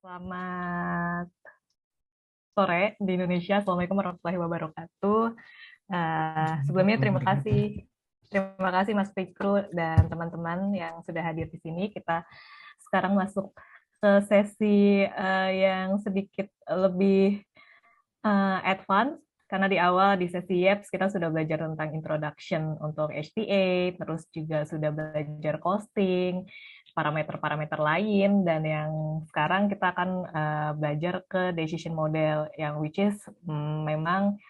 Selamat sore di Indonesia. Assalamualaikum warahmatullahi wabarakatuh. Sebelumnya terima kasih Mas Fikru dan teman-teman yang sudah hadir di sini. Kita sekarang masuk ke sesi yang sedikit lebih advance karena di awal di sesi YEPS kita sudah belajar tentang introduction untuk HTA, terus juga sudah belajar costing, parameter-parameter lain, dan yang sekarang kita akan belajar ke decision model yang which is memang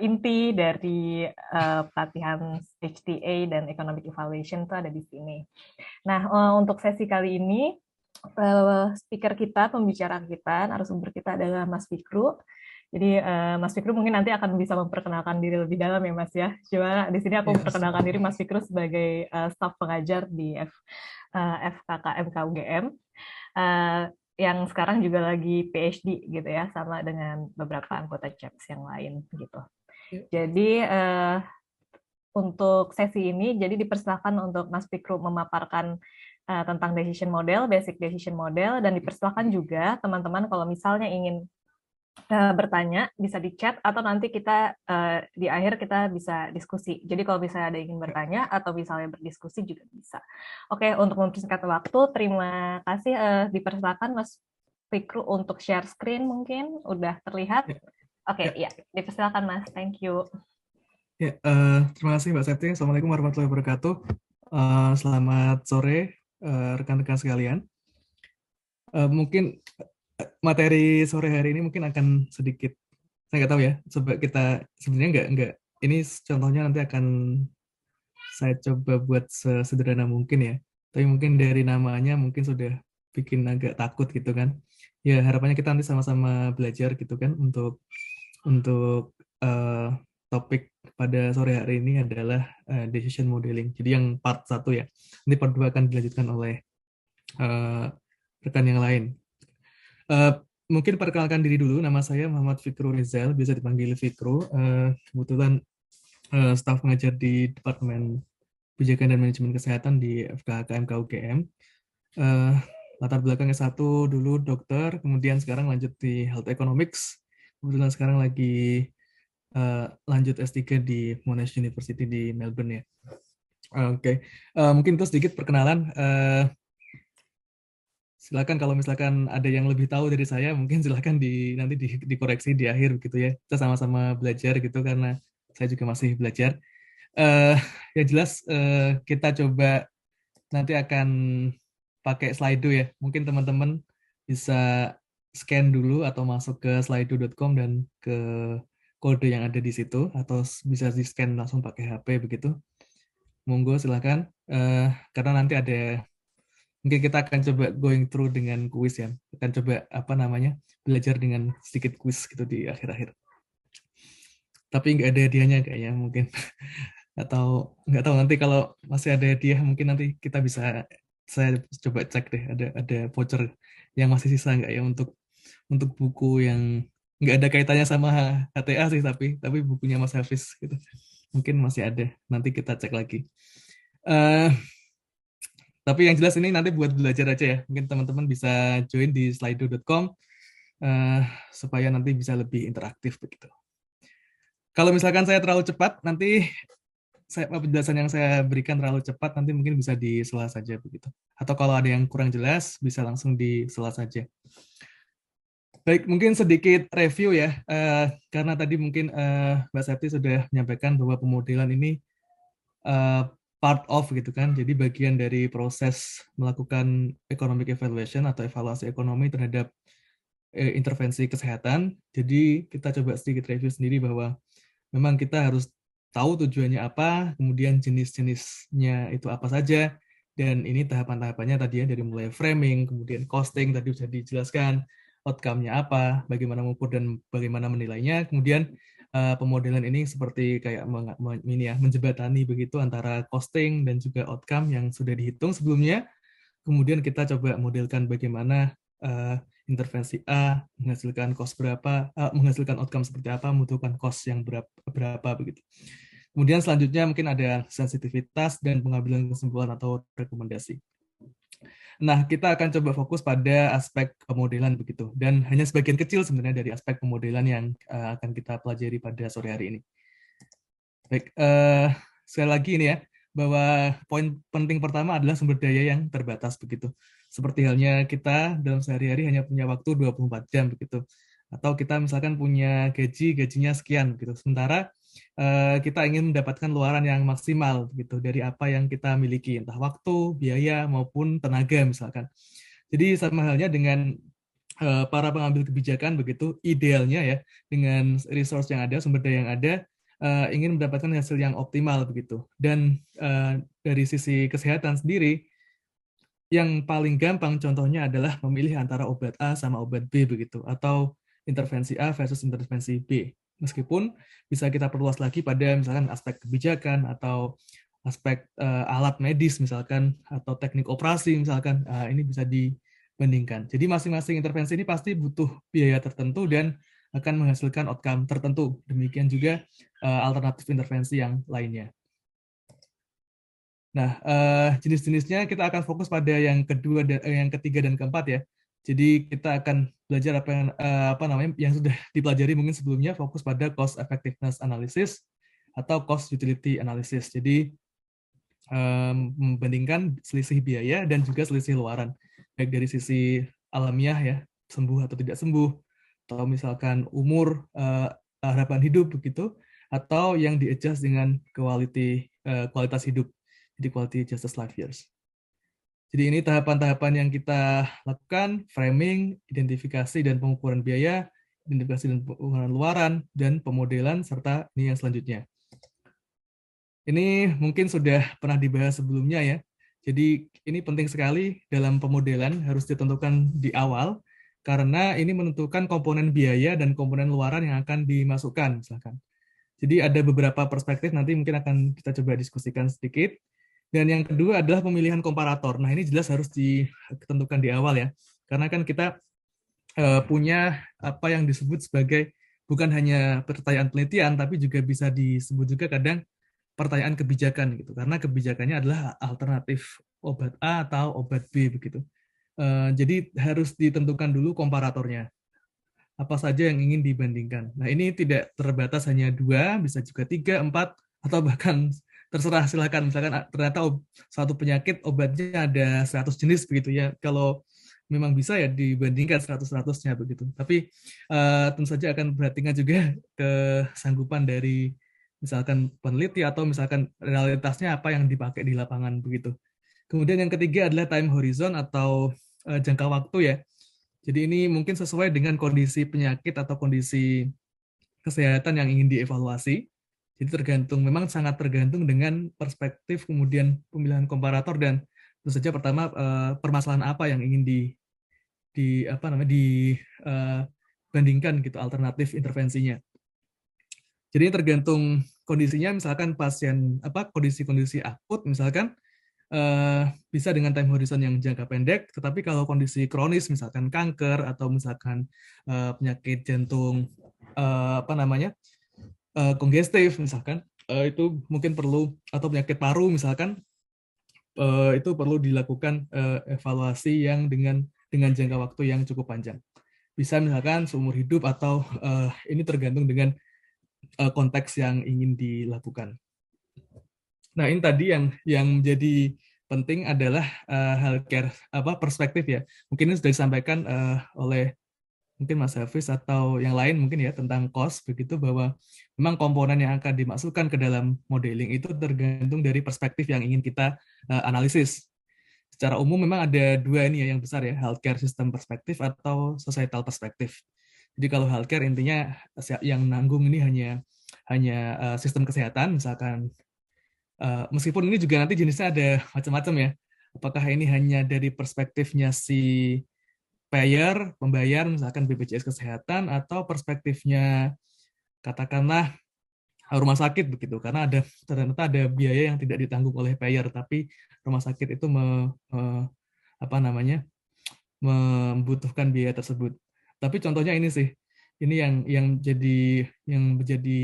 inti dari pelatihan HTA dan economic evaluation itu ada di sini. Nah, untuk sesi kali ini speaker kita, pembicara kita, narasumber kita adalah Mas Fikru. Jadi Mas Fikru mungkin nanti akan bisa memperkenalkan diri lebih dalam ya Mas ya. Coba di sini aku Ya, memperkenalkan diri Mas Fikru sebagai staf pengajar di FKKM KUGM yang sekarang juga lagi PhD gitu ya, sama dengan beberapa anggota CHEPS yang lain gitu. ya, Jadi untuk sesi ini jadi dipersilakan untuk Mas Fikru memaparkan tentang decision model, basic decision model, dan dipersilakan juga teman-teman kalau misalnya ingin bertanya bisa di chat atau nanti kita di akhir kita bisa diskusi. Jadi kalau misalnya ada yang ingin bertanya atau misalnya berdiskusi juga bisa. Oke, untuk mempersingkat waktu, terima kasih. Dipersilakan Mas Fikru untuk share screen mungkin udah terlihat. ya, Oke, ya, ya, dipersilakan Mas. Thank you. ya. Terima kasih Mbak Septi. Assalamualaikum warahmatullahi wabarakatuh. Selamat sore rekan-rekan sekalian. Mungkin materi sore hari ini mungkin akan sedikit, saya nggak tahu ya. Coba kita sebenarnya nggak. Ini contohnya nanti akan saya coba buat sesederhana mungkin ya. Tapi mungkin dari namanya mungkin sudah bikin agak takut gitu kan. Ya harapannya kita nanti sama-sama belajar gitu kan untuk topik pada sore hari ini adalah decision modeling. Jadi yang part satu ya. Nanti part 2 akan dilanjutkan oleh uh, rekan yang lain. Uh, Mungkin perkenalkan diri dulu. Nama saya Muhammad Fikru Rizal, bisa dipanggil Fikru. Kebetulan staf pengajar di Departemen Kebijakan dan Manajemen Kesehatan di FKKM KUGM. Uh, Latar belakang S1 dulu dokter, kemudian sekarang lanjut di Health Economics. Kebetulan sekarang lagi lanjut S3 di Monash University di Melbourne ya. Oke. Mungkin itu sedikit perkenalan. Silakan kalau misalkan ada yang lebih tahu dari saya, mungkin silakan nanti dikoreksi di akhir gitu ya. Kita sama-sama belajar gitu karena saya juga masih belajar. Eh, yang jelas kita coba nanti akan pakai Slido ya. Mungkin teman-teman bisa scan dulu atau masuk ke slido.com dan ke kode yang ada di situ atau bisa di scan langsung pakai HP begitu. Monggo silakan. Karena nanti ada mungkin kita akan coba going through dengan kuis ya. Akan coba apa namanya belajar dengan sedikit kuis gitu di akhir-akhir. Tapi nggak ada hadiahnya kayaknya mungkin atau nggak tahu nanti kalau masih ada hadiah mungkin nanti kita bisa saya coba cek deh ada voucher yang masih sisa nggak ya untuk buku yang nggak ada kaitannya sama HTA sih tapi bukunya Mas Hafiz gitu mungkin masih ada nanti kita cek lagi. Eh tapi yang jelas ini nanti buat belajar aja ya mungkin teman-teman bisa join di slido.com eh supaya nanti bisa lebih interaktif begitu. Kalau misalkan saya terlalu cepat nanti penjelasan yang saya berikan terlalu cepat nanti mungkin bisa disela saja begitu. Atau kalau ada yang kurang jelas bisa langsung disela saja. Baik, mungkin sedikit review ya, karena tadi mungkin Mbak Septi sudah menyampaikan bahwa pemodelan ini eh, part of gitu kan, jadi bagian dari proses melakukan economic evaluation atau evaluasi ekonomi terhadap intervensi kesehatan. Jadi kita coba sedikit review sendiri bahwa memang kita harus tahu tujuannya apa, kemudian jenis-jenisnya itu apa saja, dan ini tahapan-tahapannya tadi ya, dari mulai framing, kemudian costing, tadi sudah dijelaskan, outcome-nya apa, bagaimana mengukur dan bagaimana menilainya, kemudian pemodelan ini seperti kayak ini ya, menjembatani begitu antara costing dan juga outcome yang sudah dihitung sebelumnya, kemudian kita coba modelkan bagaimana intervensi A menghasilkan cost berapa, menghasilkan outcome seperti apa, membutuhkan cost yang berapa begitu. Kemudian selanjutnya mungkin ada sensitivitas dan pengambilan kesimpulan atau rekomendasi. Nah, kita akan coba fokus pada aspek pemodelan begitu, dan hanya sebagian kecil sebenarnya dari aspek pemodelan yang akan kita pelajari pada sore hari ini. Baik, sekali lagi ini ya, bahwa poin penting pertama adalah sumber daya yang terbatas begitu. Seperti halnya kita dalam sehari-hari hanya punya waktu 24 jam begitu. Atau kita misalkan punya gajinya sekian begitu. Sementara kita ingin mendapatkan luaran yang maksimal gitu dari apa yang kita miliki, entah waktu, biaya maupun tenaga misalkan. Jadi sama halnya dengan para pengambil kebijakan begitu, idealnya ya dengan resource yang ada, sumber daya yang ada, ingin mendapatkan hasil yang optimal begitu. Dan dari sisi kesehatan sendiri, yang paling gampang contohnya adalah memilih antara obat A sama obat B begitu, atau intervensi A versus intervensi B. Meskipun bisa kita perluas lagi pada misalkan aspek kebijakan atau aspek alat medis misalkan atau teknik operasi misalkan, ini bisa dibandingkan. Jadi masing-masing intervensi ini pasti butuh biaya tertentu dan akan menghasilkan outcome tertentu. Demikian juga alternatif intervensi yang lainnya. Nah, jenis-jenisnya kita akan fokus pada yang kedua, yang ketiga dan keempat ya. Jadi kita akan belajar apa namanya yang sudah dipelajari mungkin sebelumnya, fokus pada cost effectiveness analysis atau cost utility analysis. Jadi membandingkan selisih biaya dan juga selisih luaran, baik dari sisi alamiah ya, sembuh atau tidak sembuh, atau misalkan umur, harapan hidup begitu, atau yang di-adjust dengan kualitas hidup. Jadi quality justice life years. Jadi ini tahapan-tahapan yang kita lakukan: framing, identifikasi dan pengukuran biaya, identifikasi dan pengukuran luaran, dan pemodelan, serta ini yang selanjutnya. Ini mungkin sudah pernah dibahas sebelumnya ya. Jadi ini penting sekali dalam pemodelan, harus ditentukan di awal, karena ini menentukan komponen biaya dan komponen luaran yang akan dimasukkan misalkan. Jadi ada beberapa perspektif, nanti mungkin akan kita coba diskusikan sedikit. Dan yang kedua adalah pemilihan komparator. Nah, ini jelas harus ditentukan di awal ya. Karena kan kita punya apa yang disebut sebagai bukan hanya pertanyaan penelitian, tapi juga bisa disebut juga kadang pertanyaan kebijakan gitu. Karena kebijakannya adalah alternatif obat A atau obat B begitu. Jadi harus ditentukan dulu komparatornya. Apa saja yang ingin dibandingkan. Nah, ini tidak terbatas hanya 2, bisa juga 3, 4, atau bahkan terserah, silakan. Misalkan ternyata satu penyakit obatnya ada 100 jenis begitu ya. Kalau memang bisa ya dibandingkan 100-100-nya begitu. Tapi tentu saja akan perhatikan juga kesanggupan dari misalkan peneliti atau misalkan realitasnya apa yang dipakai di lapangan begitu. Kemudian yang ketiga adalah time horizon atau jangka waktu ya. Jadi ini mungkin sesuai dengan kondisi penyakit atau kondisi kesehatan yang ingin dievaluasi. Jadi memang sangat tergantung dengan perspektif, kemudian pemilihan komparator, dan tentu saja pertama permasalahan apa yang ingin dibandingkan gitu, alternatif intervensinya. Jadi tergantung kondisinya, misalkan kondisi-kondisi akut misalkan bisa dengan time horizon yang jangka pendek, tetapi kalau kondisi kronis, misalkan kanker atau misalkan penyakit jantung kongestif misalkan, itu mungkin perlu, atau penyakit paru misalkan, itu perlu dilakukan evaluasi yang dengan jangka waktu yang cukup panjang. Bisa misalkan seumur hidup, atau ini tergantung dengan konteks yang ingin dilakukan. Nah, ini tadi yang menjadi penting adalah healthcare perspektif ya. Mungkin ini sudah disampaikan oleh mungkin Mas Hafiz atau yang lain mungkin ya, tentang cost begitu, bahwa memang komponen yang akan dimasukkan ke dalam modeling itu tergantung dari perspektif yang ingin kita analisis. Secara umum memang ada 2 ini ya yang besar ya, healthcare system perspektif atau societal perspektif. Jadi kalau healthcare intinya yang nanggung ini hanya sistem kesehatan misalkan. Meskipun ini juga nanti jenisnya ada macam-macam ya. Apakah ini hanya dari perspektifnya si payer, pembayar, misalkan BPJS Kesehatan, atau perspektifnya katakanlah rumah sakit begitu. Karena ternyata ada biaya yang tidak ditanggung oleh payer, tapi rumah sakit itu membutuhkan biaya tersebut. Tapi contohnya ini sih, ini yang menjadi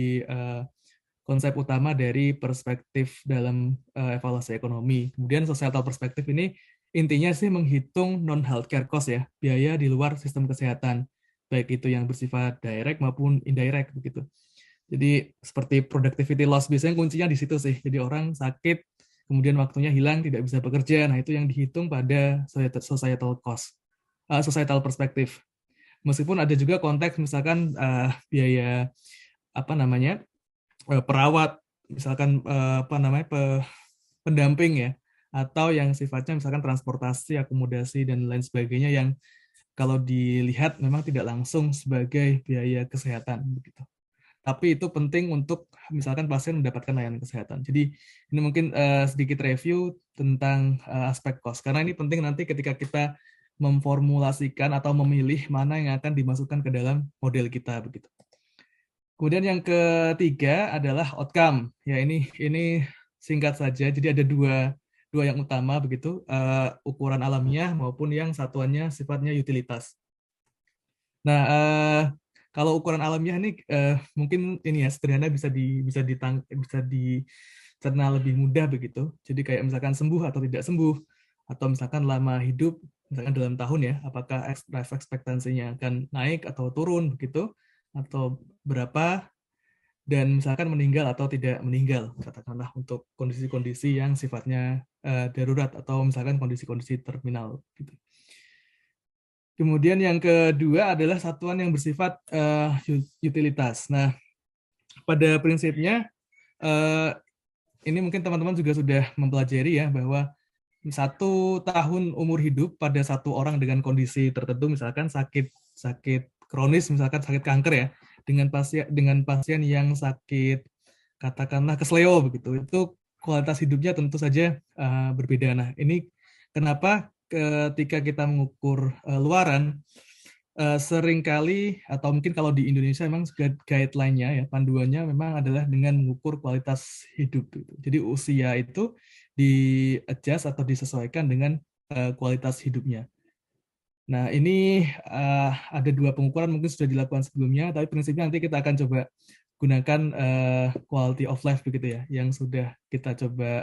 konsep utama dari perspektif dalam evaluasi ekonomi. Kemudian societal perspektif ini intinya sih menghitung non-healthcare cost ya, biaya di luar sistem kesehatan, baik itu yang bersifat direct maupun indirect begitu. Jadi seperti productivity loss biasanya kuncinya di situ sih. Jadi orang sakit, kemudian waktunya hilang, tidak bisa bekerja. Nah itu yang dihitung pada societal cost, societal perspective. Meskipun ada juga konteks misalkan biaya apa namanya perawat, misalkan apa namanya pendamping ya, atau yang sifatnya misalkan transportasi, akomodasi dan lain sebagainya yang kalau dilihat memang tidak langsung sebagai biaya kesehatan begitu. Tapi itu penting untuk misalkan pasien mendapatkan layanan kesehatan. Jadi ini mungkin sedikit review tentang aspek cost karena ini penting nanti ketika kita memformulasikan atau memilih mana yang akan dimasukkan ke dalam model kita begitu. Kemudian yang ketiga adalah outcome. Ya ini singkat saja. Jadi ada dua yang utama begitu, ukuran alamiah maupun yang satuannya sifatnya utilitas. Nah, kalau ukuran alamiah ini mungkin ini ya sederhana bisa dicerna lebih mudah begitu. Jadi kayak misalkan sembuh atau tidak sembuh, atau misalkan lama hidup, misalkan dalam tahun ya, apakah life expectancy-nya akan naik atau turun begitu, atau berapa, dan misalkan meninggal atau tidak meninggal, katakanlah untuk kondisi-kondisi yang sifatnya darurat atau misalkan kondisi-kondisi terminal gitu. Kemudian yang kedua adalah satuan yang bersifat utilitas. Nah, pada prinsipnya ini mungkin teman-teman juga sudah mempelajari ya bahwa 1 tahun umur hidup pada satu orang dengan kondisi tertentu, misalkan sakit kronis, misalkan sakit kanker ya, dengan pasien yang sakit katakanlah kesleo begitu, itu kualitas hidupnya tentu saja berbeda. Nah, ini kenapa ketika kita mengukur luaran seringkali atau mungkin kalau di Indonesia memang guideline-nya ya panduannya memang adalah dengan mengukur kualitas hidup gitu. Jadi usia itu di-adjust atau disesuaikan dengan kualitas hidupnya. Nah, ini ada 2 pengukuran mungkin sudah dilakukan sebelumnya, tapi prinsipnya nanti kita akan coba gunakan quality of life begitu ya, yang sudah kita coba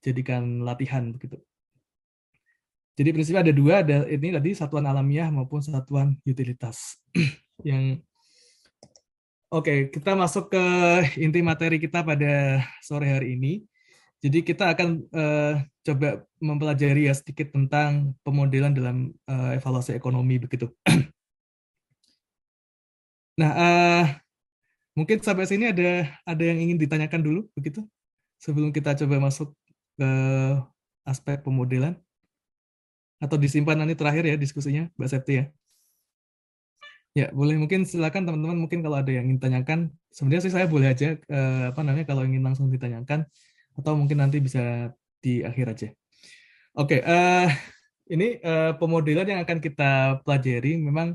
jadikan latihan begitu. Jadi prinsipnya ada 2, ada ini tadi satuan alamiah maupun satuan utilitas. Yang Oke, kita masuk ke inti materi kita pada sore hari ini. Jadi kita akan coba mempelajari ya sedikit tentang pemodelan dalam evaluasi ekonomi begitu. Nah, mungkin sampai sini ada yang ingin ditanyakan dulu begitu sebelum kita coba masuk ke aspek pemodelan, atau disimpan nanti terakhir ya diskusinya, Mbak Septi ya. Ya, boleh mungkin silakan teman-teman, mungkin kalau ada yang ingin tanyakan, sebenarnya sih saya boleh aja apa namanya kalau ingin langsung ditanyakan, atau mungkin nanti bisa di akhir aja. Oke, ini pemodelan yang akan kita pelajari memang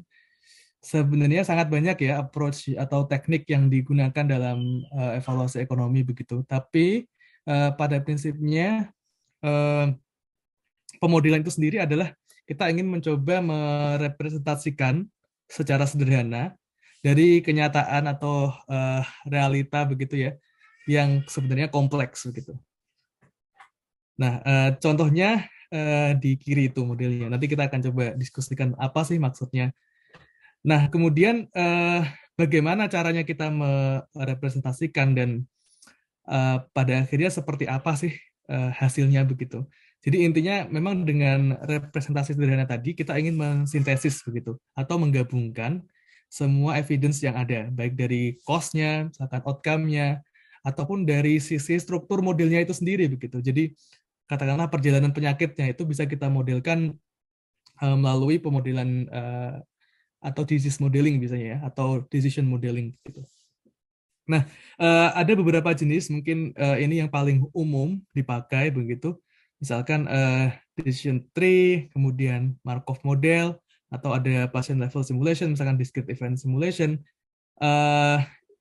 sebenarnya sangat banyak ya approach atau teknik yang digunakan dalam evaluasi ekonomi begitu. Tapi pada prinsipnya pemodelan itu sendiri adalah kita ingin mencoba merepresentasikan secara sederhana dari kenyataan atau realita begitu ya, yang sebenarnya kompleks begitu. Nah, contohnya di kiri itu modelnya. Nanti kita akan coba diskusikan apa sih maksudnya. Nah, kemudian bagaimana caranya kita merepresentasikan dan pada akhirnya seperti apa sih hasilnya begitu. Jadi intinya memang dengan representasi sederhana tadi kita ingin mensintesis begitu atau menggabungkan semua evidence yang ada, baik dari cost-nya, misalkan outcome-nya, ataupun dari sisi struktur modelnya itu sendiri begitu. Jadi katakanlah perjalanan penyakitnya itu bisa kita modelkan melalui pemodelan atau disease modeling biasanya ya, atau decision modeling gitu. Nah, ada beberapa jenis mungkin ini yang paling umum dipakai begitu. Misalkan decision tree, kemudian Markov model, atau ada patient level simulation, misalkan discrete event simulation.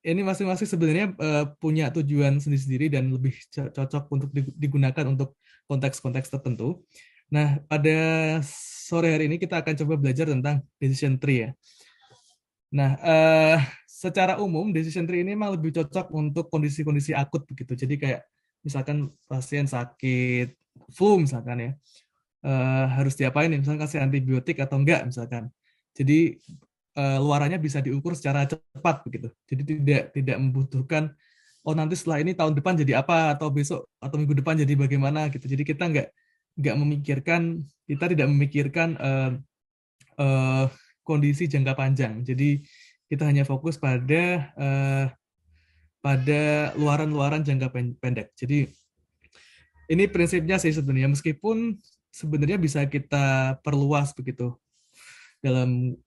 Ini masing-masing sebenarnya punya tujuan sendiri-sendiri dan lebih cocok untuk digunakan untuk konteks-konteks tertentu. Nah, pada sore hari ini kita akan coba belajar tentang decision tree ya. Nah, secara umum decision tree ini memang lebih cocok untuk kondisi-kondisi akut begitu. Jadi kayak misalkan pasien sakit flu misalkan ya. harus diapain nih, misalkan kasih antibiotik atau enggak misalkan. Jadi luarannya bisa diukur secara cepat begitu. Jadi tidak membutuhkan oh nanti setelah ini tahun depan jadi apa atau besok atau minggu depan jadi bagaimana gitu. Jadi kita nggak memikirkan kita tidak memikirkan eh, kondisi jangka panjang. Jadi kita hanya fokus pada luaran-luaran jangka pendek. Jadi ini prinsipnya sih sebenarnya, meskipun sebenarnya bisa kita perluas begitu dalam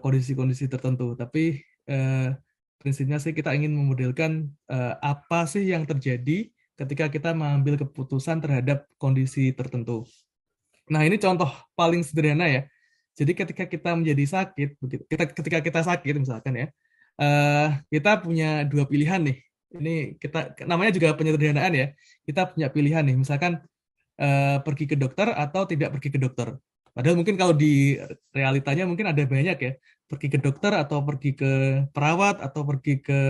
kondisi-kondisi tertentu. Tapi prinsipnya sih kita ingin memodelkan apa sih yang terjadi ketika kita mengambil keputusan terhadap kondisi tertentu. Nah, ini contoh paling sederhana ya. Jadi ketika kita menjadi sakit, begitu, ketika kita sakit misalkan ya, kita punya dua pilihan nih. Ini kita namanya juga penyederhanaan ya. Kita punya pilihan nih, misalkan pergi ke dokter atau tidak pergi ke dokter. Padahal mungkin kalau di realitanya mungkin ada banyak ya, pergi ke dokter atau pergi ke perawat atau pergi ke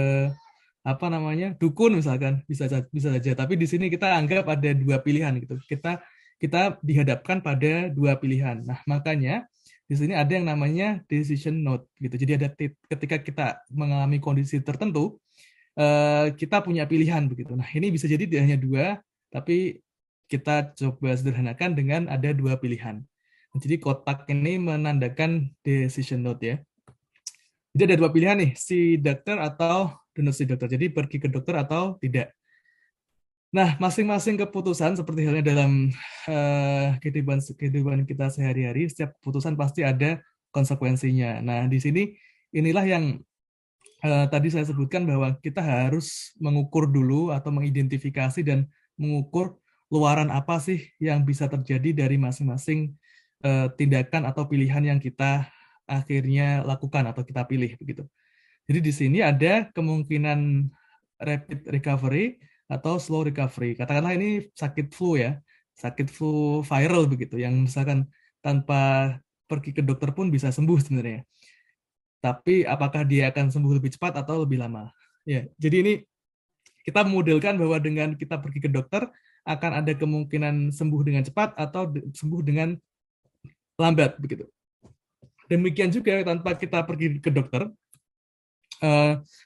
apa namanya dukun misalkan bisa saja. Tapi di sini kita anggap ada dua pilihan gitu. Kita dihadapkan pada dua pilihan. Nah makanya di sini ada yang namanya decision note gitu. Jadi ada ketika kita mengalami kondisi tertentu kita punya pilihan begitu. Nah ini bisa jadi tidak hanya dua, tapi kita coba sederhanakan dengan ada dua pilihan. Jadi kotak ini menandakan decision note ya. Jadi ada dua pilihan nih, si dokter atau do not see dokter. Jadi pergi ke dokter atau tidak. Nah, masing-masing keputusan seperti halnya dalam kehidupan kita sehari-hari, setiap keputusan pasti ada konsekuensinya. Nah, di sini inilah yang tadi saya sebutkan bahwa kita harus mengukur dulu atau mengidentifikasi dan mengukur luaran apa sih yang bisa terjadi dari masing-masing tindakan atau pilihan yang kita akhirnya lakukan atau kita pilih begitu. Jadi di sini ada kemungkinan rapid recovery atau slow recovery. Katakanlah ini sakit flu ya, sakit flu viral begitu, yang misalkan tanpa pergi ke dokter pun bisa sembuh sebenarnya. Tapi apakah dia akan sembuh lebih cepat atau lebih lama? Ya, jadi ini kita memodelkan bahwa dengan kita pergi ke dokter akan ada kemungkinan sembuh dengan cepat atau sembuh dengan lambat begitu. Demikian juga tanpa kita pergi ke dokter,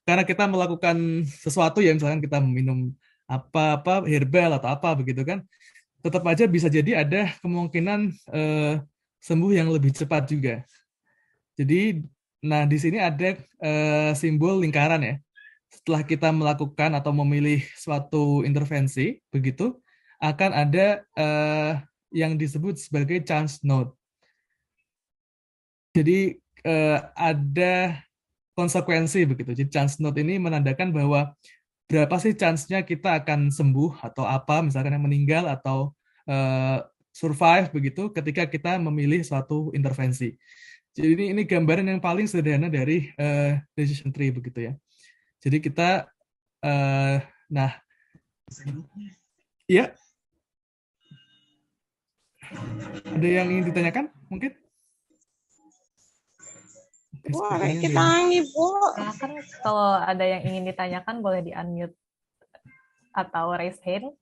karena kita melakukan sesuatu ya, misalkan kita meminum apa-apa herbal atau apa begitu kan, tetap aja bisa jadi ada kemungkinan sembuh yang lebih cepat juga. Jadi, nah di sini ada simbol lingkaran ya. Setelah kita melakukan atau memilih suatu intervensi, begitu akan ada yang disebut sebagai chance note. Jadi ada konsekuensi begitu. Jadi chance note ini menandakan bahwa berapa sih chance-nya kita akan sembuh atau apa, misalkan yang meninggal atau survive begitu ketika kita memilih suatu intervensi. Jadi ini gambaran yang paling sederhana dari decision tree begitu ya. Jadi kita, nah, ya, ada yang ingin ditanyakan mungkin? Wah, kita nangis, Bu. Nah, kan kalau ada yang ingin ditanyakan boleh di-unmute atau raise hand.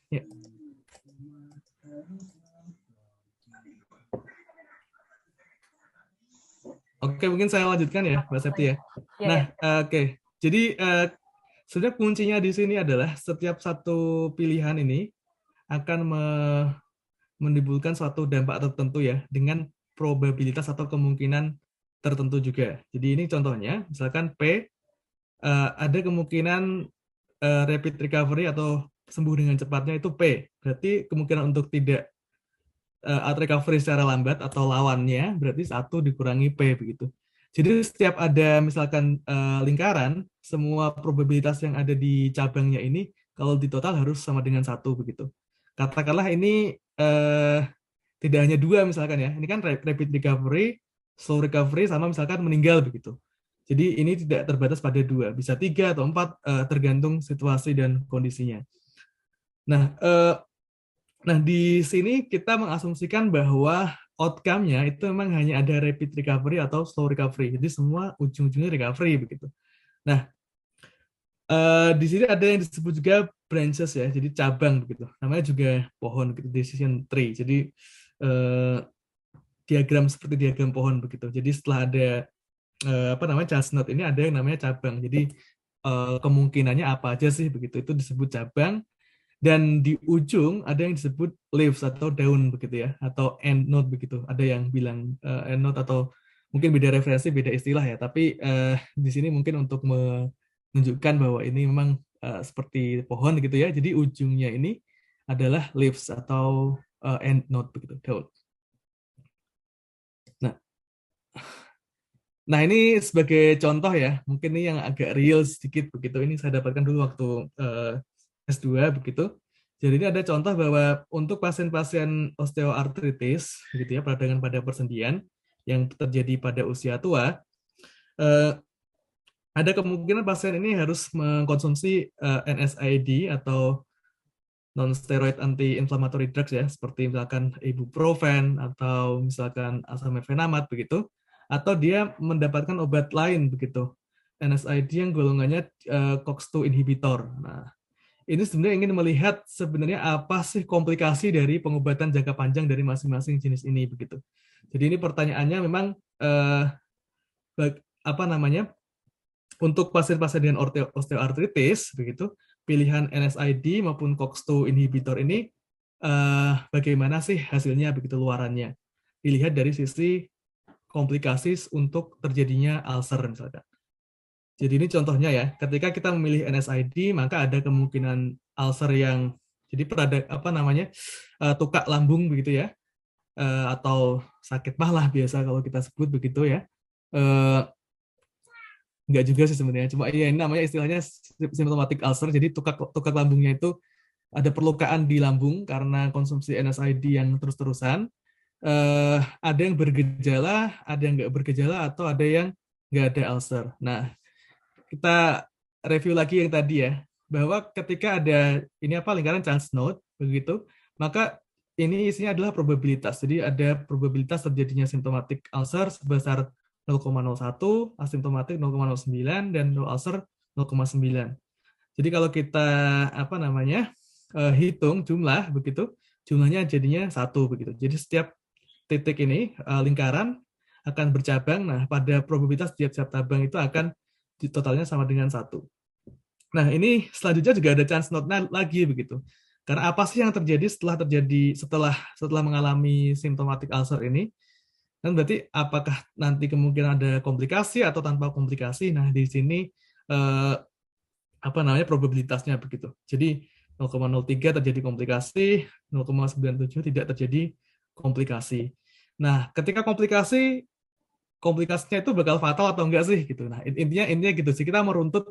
Ya. Oke, mungkin saya lanjutkan ya, Mbak Septi ya. Nah, oke. Jadi sebenarnya kuncinya di sini adalah setiap satu pilihan ini akan menimbulkan suatu dampak tertentu ya, dengan probabilitas atau kemungkinan tertentu juga. Jadi ini contohnya, misalkan P ada kemungkinan rapid recovery atau sembuh dengan cepatnya itu P. Berarti kemungkinan untuk tidak recovery secara lambat atau lawannya berarti 1 dikurangi P begitu. Jadi setiap ada misalkan lingkaran, semua probabilitas yang ada di cabangnya ini kalau di total harus sama dengan 1 begitu. Katakanlah ini tidak hanya 2 misalkan ya, ini kan rapid recovery, slow recovery, sama misalkan meninggal begitu. Jadi ini tidak terbatas pada 2, bisa 3 atau 4 tergantung situasi dan kondisinya. Nah, di sini kita mengasumsikan bahwa outcome-nya itu memang hanya ada rapid recovery atau slow recovery. Jadi semua ujung-ujungnya recovery begitu. Nah, di sini ada yang disebut juga branches ya, jadi cabang begitu. Namanya juga pohon gitu, decision tree. Jadi diagram seperti diagram pohon begitu. Jadi setelah ada apa namanya chestnut ini ada yang namanya cabang. Jadi kemungkinannya apa aja sih begitu, itu disebut cabang. Dan di ujung ada yang disebut leaves atau daun begitu ya, atau end note begitu. Ada yang bilang end note atau mungkin beda referensi, beda istilah ya. Tapi di sini mungkin untuk menunjukkan bahwa ini memang seperti pohon gitu ya. Jadi ujungnya ini adalah leaves atau end note begitu, daun. Nah, nah ini sebagai contoh ya, mungkin ini yang agak real sedikit begitu. Ini saya dapatkan dulu waktu S2 begitu. Jadi ini ada contoh bahwa untuk pasien-pasien osteoartritis, gitu ya, peradangan pada persendian yang terjadi pada usia tua, ada kemungkinan pasien ini harus mengkonsumsi NSAID atau non-steroid anti-inflammatory drugs ya, seperti misalkan ibuprofen atau misalkan asam mefenamat begitu, atau dia mendapatkan obat lain begitu, NSAID yang golongannya COX-2 inhibitor. Nah, ini sebenarnya ingin melihat sebenarnya apa sih komplikasi dari pengobatan jangka panjang dari masing-masing jenis ini begitu. Jadi ini pertanyaannya memang apa namanya, untuk pasien-pasien dengan osteoartritis begitu, pilihan NSAID maupun COX-2 inhibitor ini bagaimana sih hasilnya begitu, luarannya. Dilihat dari sisi komplikasi untuk terjadinya ulcer misalkan. Jadi ini contohnya ya, ketika kita memilih NSAID maka ada kemungkinan ulcer yang jadi apa namanya, tukak lambung begitu ya, atau sakit mah lah biasa kalau kita sebut begitu ya. Enggak juga sih sebenarnya, cuma ya ini namanya istilahnya symptomatic ulcer. Jadi tukak lambungnya itu ada perlukaan di lambung karena konsumsi NSAID yang terus-terusan. Ada yang bergejala, ada yang nggak bergejala, atau ada yang nggak ada ulcer. Nah, kita review lagi yang tadi ya, bahwa ketika ada ini apa lingkaran chance node begitu, maka ini isinya adalah probabilitas. Jadi ada probabilitas terjadinya symptomatic ulcer sebesar 0,01, asimptomatik 0,09, dan no ulcer 0,9. Jadi kalau kita apa namanya hitung jumlah begitu, jumlahnya jadinya 1 begitu. Jadi setiap titik ini lingkaran akan bercabang. Nah, pada probabilitas tiap-tiap cabang itu akan totalnya sama dengan 1. Nah, ini selanjutnya juga ada chance node lagi begitu. Karena apa sih yang terjadi setelah mengalami symptomatic ulcer ini? Dan berarti apakah nanti kemungkinan ada komplikasi atau tanpa komplikasi? Nah, di sini apa namanya probabilitasnya begitu. Jadi 0,03 terjadi komplikasi, 0,97 tidak terjadi komplikasi. Nah, ketika komplikasinya itu bakal fatal atau enggak sih gitu. Nah, intinya gitu sih, kita meruntut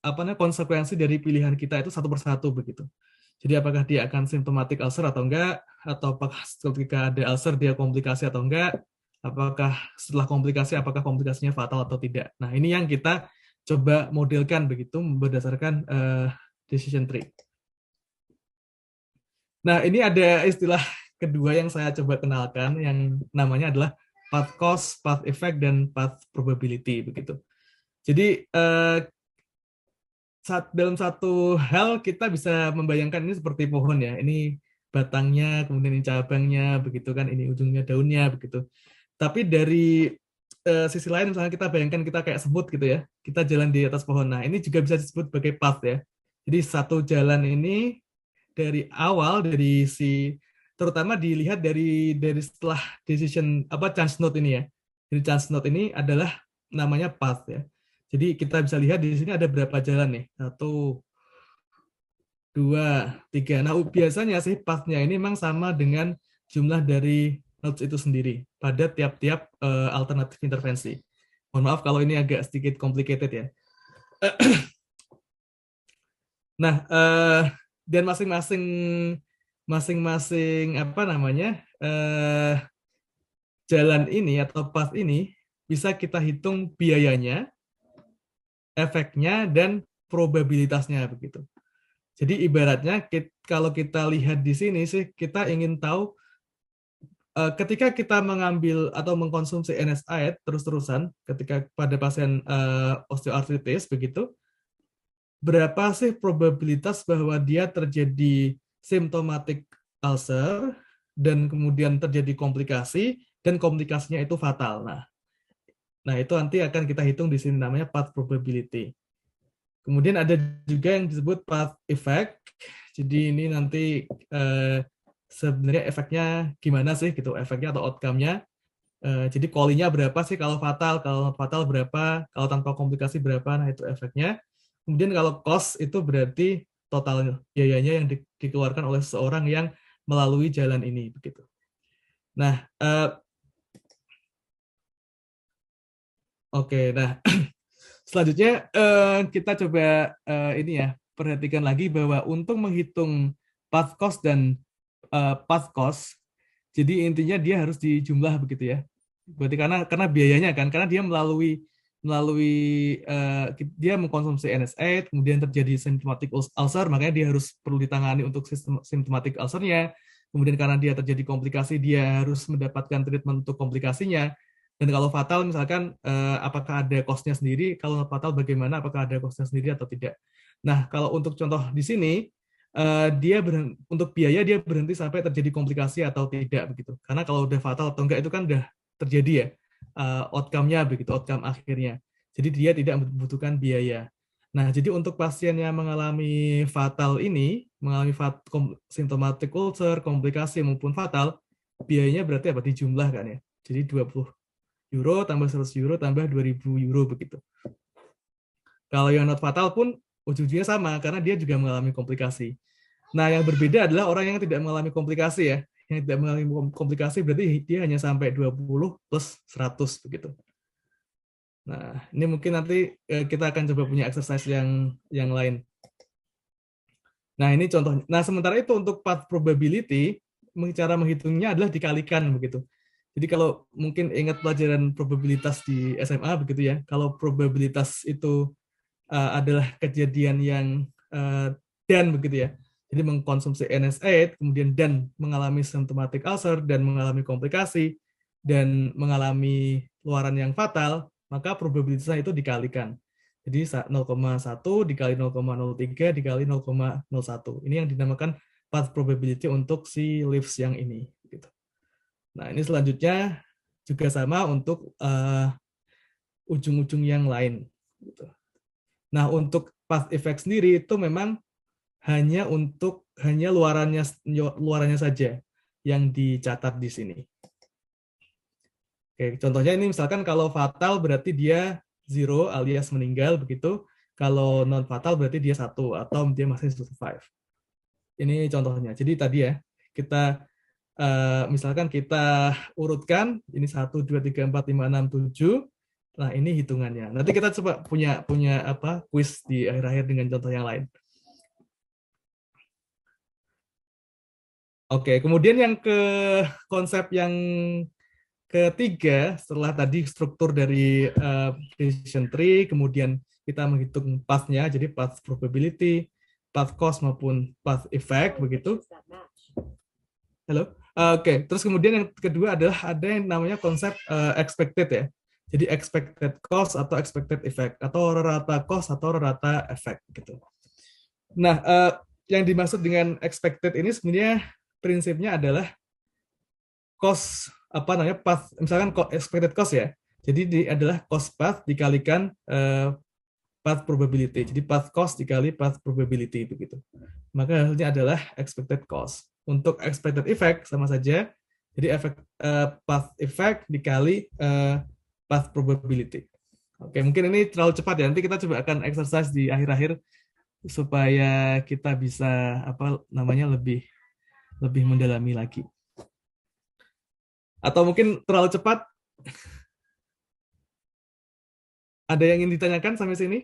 apa namanya konsekuensi dari pilihan kita itu satu persatu begitu. Jadi apakah dia akan symptomatic ulcer atau enggak, atau apakah ketika ada ulcer dia komplikasi atau enggak, apakah setelah komplikasi apakah komplikasinya fatal atau tidak. Nah, ini yang kita coba modelkan begitu berdasarkan decision tree. Nah, ini ada istilah kedua yang saya coba kenalkan yang namanya adalah path cause, path effect, dan path probability begitu. Jadi dalam satu hal kita bisa membayangkan ini seperti pohon ya. Ini batangnya, kemudian ini cabangnya begitu kan, ini ujungnya daunnya begitu. Tapi dari sisi lain misalnya kita bayangkan kita kayak semut gitu ya. Kita jalan di atas pohon. Nah, ini juga bisa disebut sebagai path ya. Jadi satu jalan ini dari awal terutama dilihat dari setelah decision apa chance node ini ya. Jadi chance node ini adalah namanya path ya. Jadi kita bisa lihat di sini ada berapa jalan nih. 1, 2, 3. Nah, biasanya sih path-nya ini memang sama dengan jumlah dari nodes itu sendiri pada tiap-tiap alternatif intervensi. Mohon maaf kalau ini agak sedikit complicated ya. Nah, dan masing-masing apa namanya jalan ini atau path ini bisa kita hitung biayanya, efeknya, dan probabilitasnya begitu. Jadi ibaratnya kalau kita lihat di sini sih kita ingin tahu ketika kita mengambil atau mengkonsumsi NSAID terus-terusan ketika pada pasien osteoartritis begitu, berapa sih probabilitas bahwa dia terjadi symptomatic ulcer dan kemudian terjadi komplikasi dan komplikasinya itu fatal. Nah, itu nanti akan kita hitung di sini namanya path probability. Kemudian ada juga yang disebut path effect. Jadi ini nanti sebenarnya efeknya gimana sih gitu, efeknya atau outcome-nya. Jadi kolinya berapa sih kalau fatal berapa, kalau tanpa komplikasi berapa, nah itu efeknya. Kemudian kalau cost itu berarti total biayanya yang dikeluarkan oleh seseorang yang melalui jalan ini begitu. Nah, oke, nah selanjutnya kita coba ini ya perhatikan lagi bahwa untuk menghitung path cost dan path cost, jadi intinya dia harus dijumlah begitu ya. Berarti karena biayanya kan, karena dia melalui dia mengkonsumsi NSAID, kemudian terjadi symptomatic ulcer, makanya dia harus perlu ditangani untuk symptomatic ulcernya. Kemudian karena dia terjadi komplikasi, dia harus mendapatkan treatment untuk komplikasinya. Dan kalau fatal misalkan apakah ada cost-nya sendiri? Kalau fatal bagaimana? Apakah ada cost-nya sendiri atau tidak? Nah, kalau untuk contoh di sini untuk biaya dia berhenti sampai terjadi komplikasi atau tidak begitu. Karena kalau udah fatal atau enggak itu kan udah terjadi ya outcome-nya begitu, outcome akhirnya. Jadi dia tidak membutuhkan biaya. Nah, jadi untuk pasien yang mengalami fatal ini, mengalami symptomatic ulcer, komplikasi maupun fatal, biayanya berarti apa? Dijumlah kan ya. Jadi 20 euro tambah 100 euro tambah 2000 euro begitu. Kalau yang not fatal pun ujung-ujungnya sama karena dia juga mengalami komplikasi. Nah, yang berbeda adalah orang yang tidak mengalami komplikasi ya. Yang tidak mengalami komplikasi berarti dia hanya sampai 20 plus 100 begitu. Nah, ini mungkin nanti kita akan coba punya exercise yang lain. Nah, ini contohnya. Nah, sementara itu untuk path probability, cara menghitungnya adalah dikalikan begitu. Jadi kalau mungkin ingat pelajaran probabilitas di SMA begitu ya, kalau probabilitas itu adalah kejadian yang dan begitu ya. Jadi mengkonsumsi NSAID, kemudian dan mengalami symptomatic ulcer, dan mengalami komplikasi, dan mengalami luaran yang fatal, maka probabilitasnya itu dikalikan. Jadi 0,1 dikali 0,03 dikali 0,01. Ini yang dinamakan path probability untuk si leaves yang ini. Gitu. Nah, ini selanjutnya juga sama untuk ujung-ujung yang lain. Gitu. Nah, untuk path effect sendiri itu memang hanya luarannya saja yang dicatat di sini. Oke, contohnya ini misalkan kalau fatal berarti dia 0 alias meninggal begitu. Kalau non fatal berarti dia 1 atau dia masih survive. Ini contohnya. Jadi tadi ya, kita misalkan kita urutkan ini 1 2 3 4 5 6 7. Nah, ini hitungannya. Nanti kita coba punya quiz di akhir-akhir dengan contoh yang lain. Oke, kemudian yang konsep yang ketiga, setelah tadi struktur dari decision tree, kemudian kita menghitung path-nya, jadi path probability, path cost maupun path effect, begitu. Halo? Oke, terus kemudian yang kedua adalah ada yang namanya konsep expected ya. Jadi expected cost atau expected effect, atau rata cost atau rata effect gitu. Nah, yang dimaksud dengan expected ini sebenarnya prinsipnya adalah cost path, misalkan expected cost ya. Jadi adalah cost path dikalikan path probability. Jadi path cost dikali path probability begitu. Maka hasilnya adalah expected cost. Untuk expected effect sama saja. Jadi path effect dikali path probability. Oke, mungkin ini terlalu cepat ya. Nanti kita coba akan exercise di akhir-akhir supaya kita bisa lebih mendalami lagi. Atau mungkin terlalu cepat? Ada yang ingin ditanyakan sampai sini?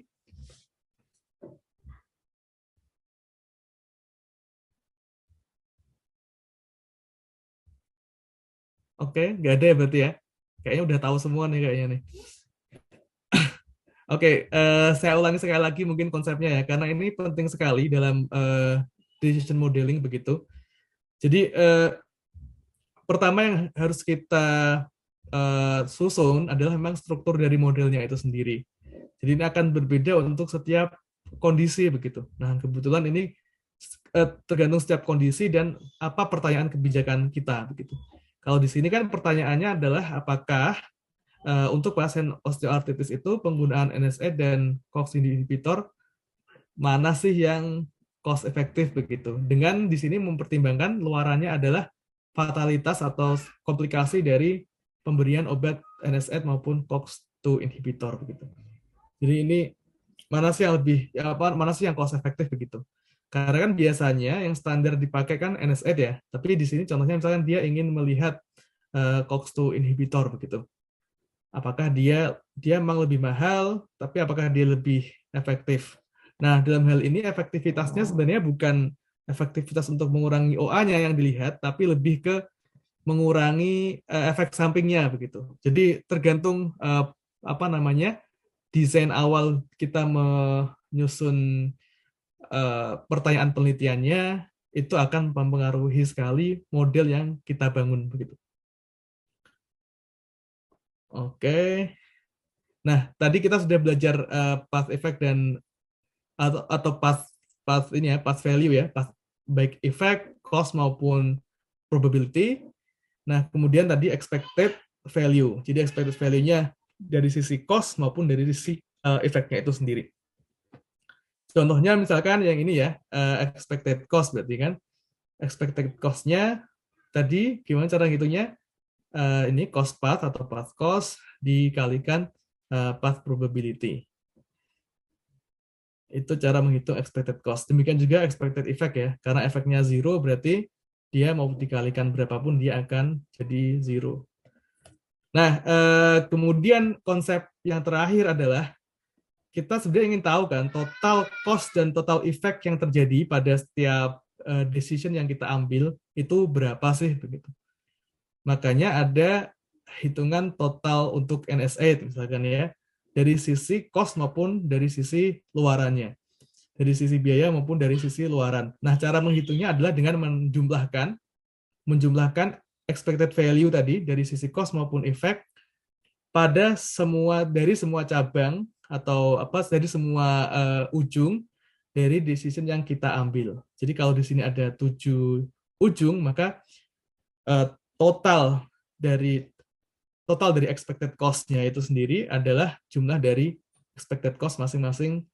Oke, nggak ada ya berarti ya? Kayaknya udah tahu semua nih kayaknya nih. Oke, saya ulangi sekali lagi mungkin konsepnya ya, karena ini penting sekali dalam decision modeling begitu. Jadi pertama yang harus kita susun adalah memang struktur dari modelnya itu sendiri. Jadi ini akan berbeda untuk setiap kondisi begitu. Nah, kebetulan ini tergantung setiap kondisi dan apa pertanyaan kebijakan kita begitu. Kalau di sini kan pertanyaannya adalah apakah untuk pasien osteoartritis itu penggunaan NSAID dan COX inhibitor mana sih yang cost efektif begitu. Dengan di sini mempertimbangkan luarannya adalah fatalitas atau komplikasi dari pemberian obat NSAID maupun COX-2 inhibitor begitu. Jadi ini mana sih yang lebih mana sih yang cost efektif begitu. Karena kan biasanya yang standar dipakai kan NSAID ya, tapi di sini contohnya misalkan dia ingin melihat COX-2 inhibitor begitu. Apakah dia memang lebih mahal, tapi apakah dia lebih efektif? Nah, dalam hal ini efektivitasnya sebenarnya bukan efektivitas untuk mengurangi OA-nya yang dilihat, tapi lebih ke mengurangi efek sampingnya begitu. Jadi tergantung apa namanya desain awal kita menyusun pertanyaan penelitiannya itu akan mempengaruhi sekali model yang kita bangun begitu. Oke. Nah, tadi kita sudah belajar path effect dan atau path ini ya, path value ya, path baik effect, cost maupun probability. Nah, kemudian tadi expected value. Jadi expected value-nya dari sisi cost maupun dari sisi efeknya itu sendiri. Contohnya misalkan yang ini ya, expected cost berarti kan. Expected cost-nya tadi gimana cara ngitungnya? Ini cost path atau path cost dikalikan path probability. Itu cara menghitung expected cost. Demikian juga expected effect ya, karena efeknya zero berarti dia mau dikalikan berapapun dia akan jadi zero. Nah, kemudian konsep yang terakhir adalah kita sebenarnya ingin tahu kan total cost dan total effect yang terjadi pada setiap decision yang kita ambil itu berapa sih begitu. Makanya ada hitungan total untuk NSAID misalkan ya, dari sisi cost maupun dari sisi luarannya. Dari sisi biaya maupun dari sisi luaran. Nah, cara menghitungnya adalah dengan menjumlahkan expected value tadi dari sisi cost maupun effect pada dari semua cabang atau dari semua ujung dari decision yang kita ambil. Jadi kalau di sini ada 7 ujung, maka total dari expected cost-nya itu sendiri adalah jumlah dari expected cost masing-masing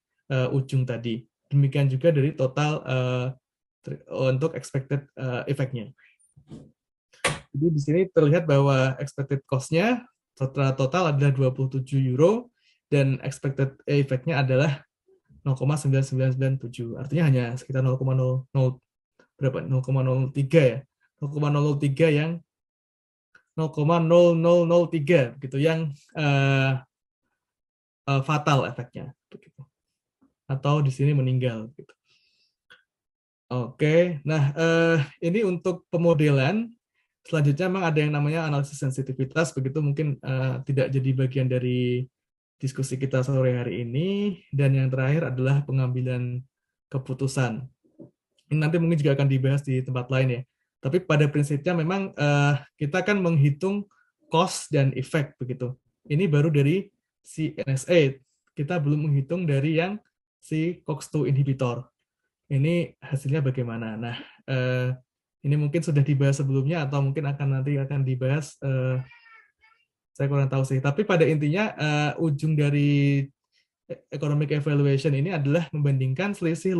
ujung tadi. Demikian juga dari total untuk expected effect-nya. Jadi di sini terlihat bahwa expected cost-nya total adalah 27 euro dan expected effect-nya adalah 0,9997. Artinya hanya sekitar 0,00 berapa? 0,03 ya. 0,003 yang 0,0003 gitu yang fatal efeknya begitu. Atau di sini meninggal gitu. Oke, nah ini untuk pemodelan. Selanjutnya memang ada yang namanya analisis sensitivitas, begitu mungkin tidak jadi bagian dari diskusi kita sore hari ini. Dan yang terakhir adalah pengambilan keputusan. Ini nanti mungkin juga akan dibahas di tempat lain ya. Tapi pada prinsipnya memang kita akan menghitung cost dan effect begitu. Ini baru dari si NSAID. Kita belum menghitung dari yang si COX-2 inhibitor. Ini hasilnya bagaimana? Nah, ini mungkin sudah dibahas sebelumnya atau mungkin nanti akan dibahas. Saya kurang tahu sih. Tapi pada intinya ujung dari economic evaluation ini adalah membandingkan selisih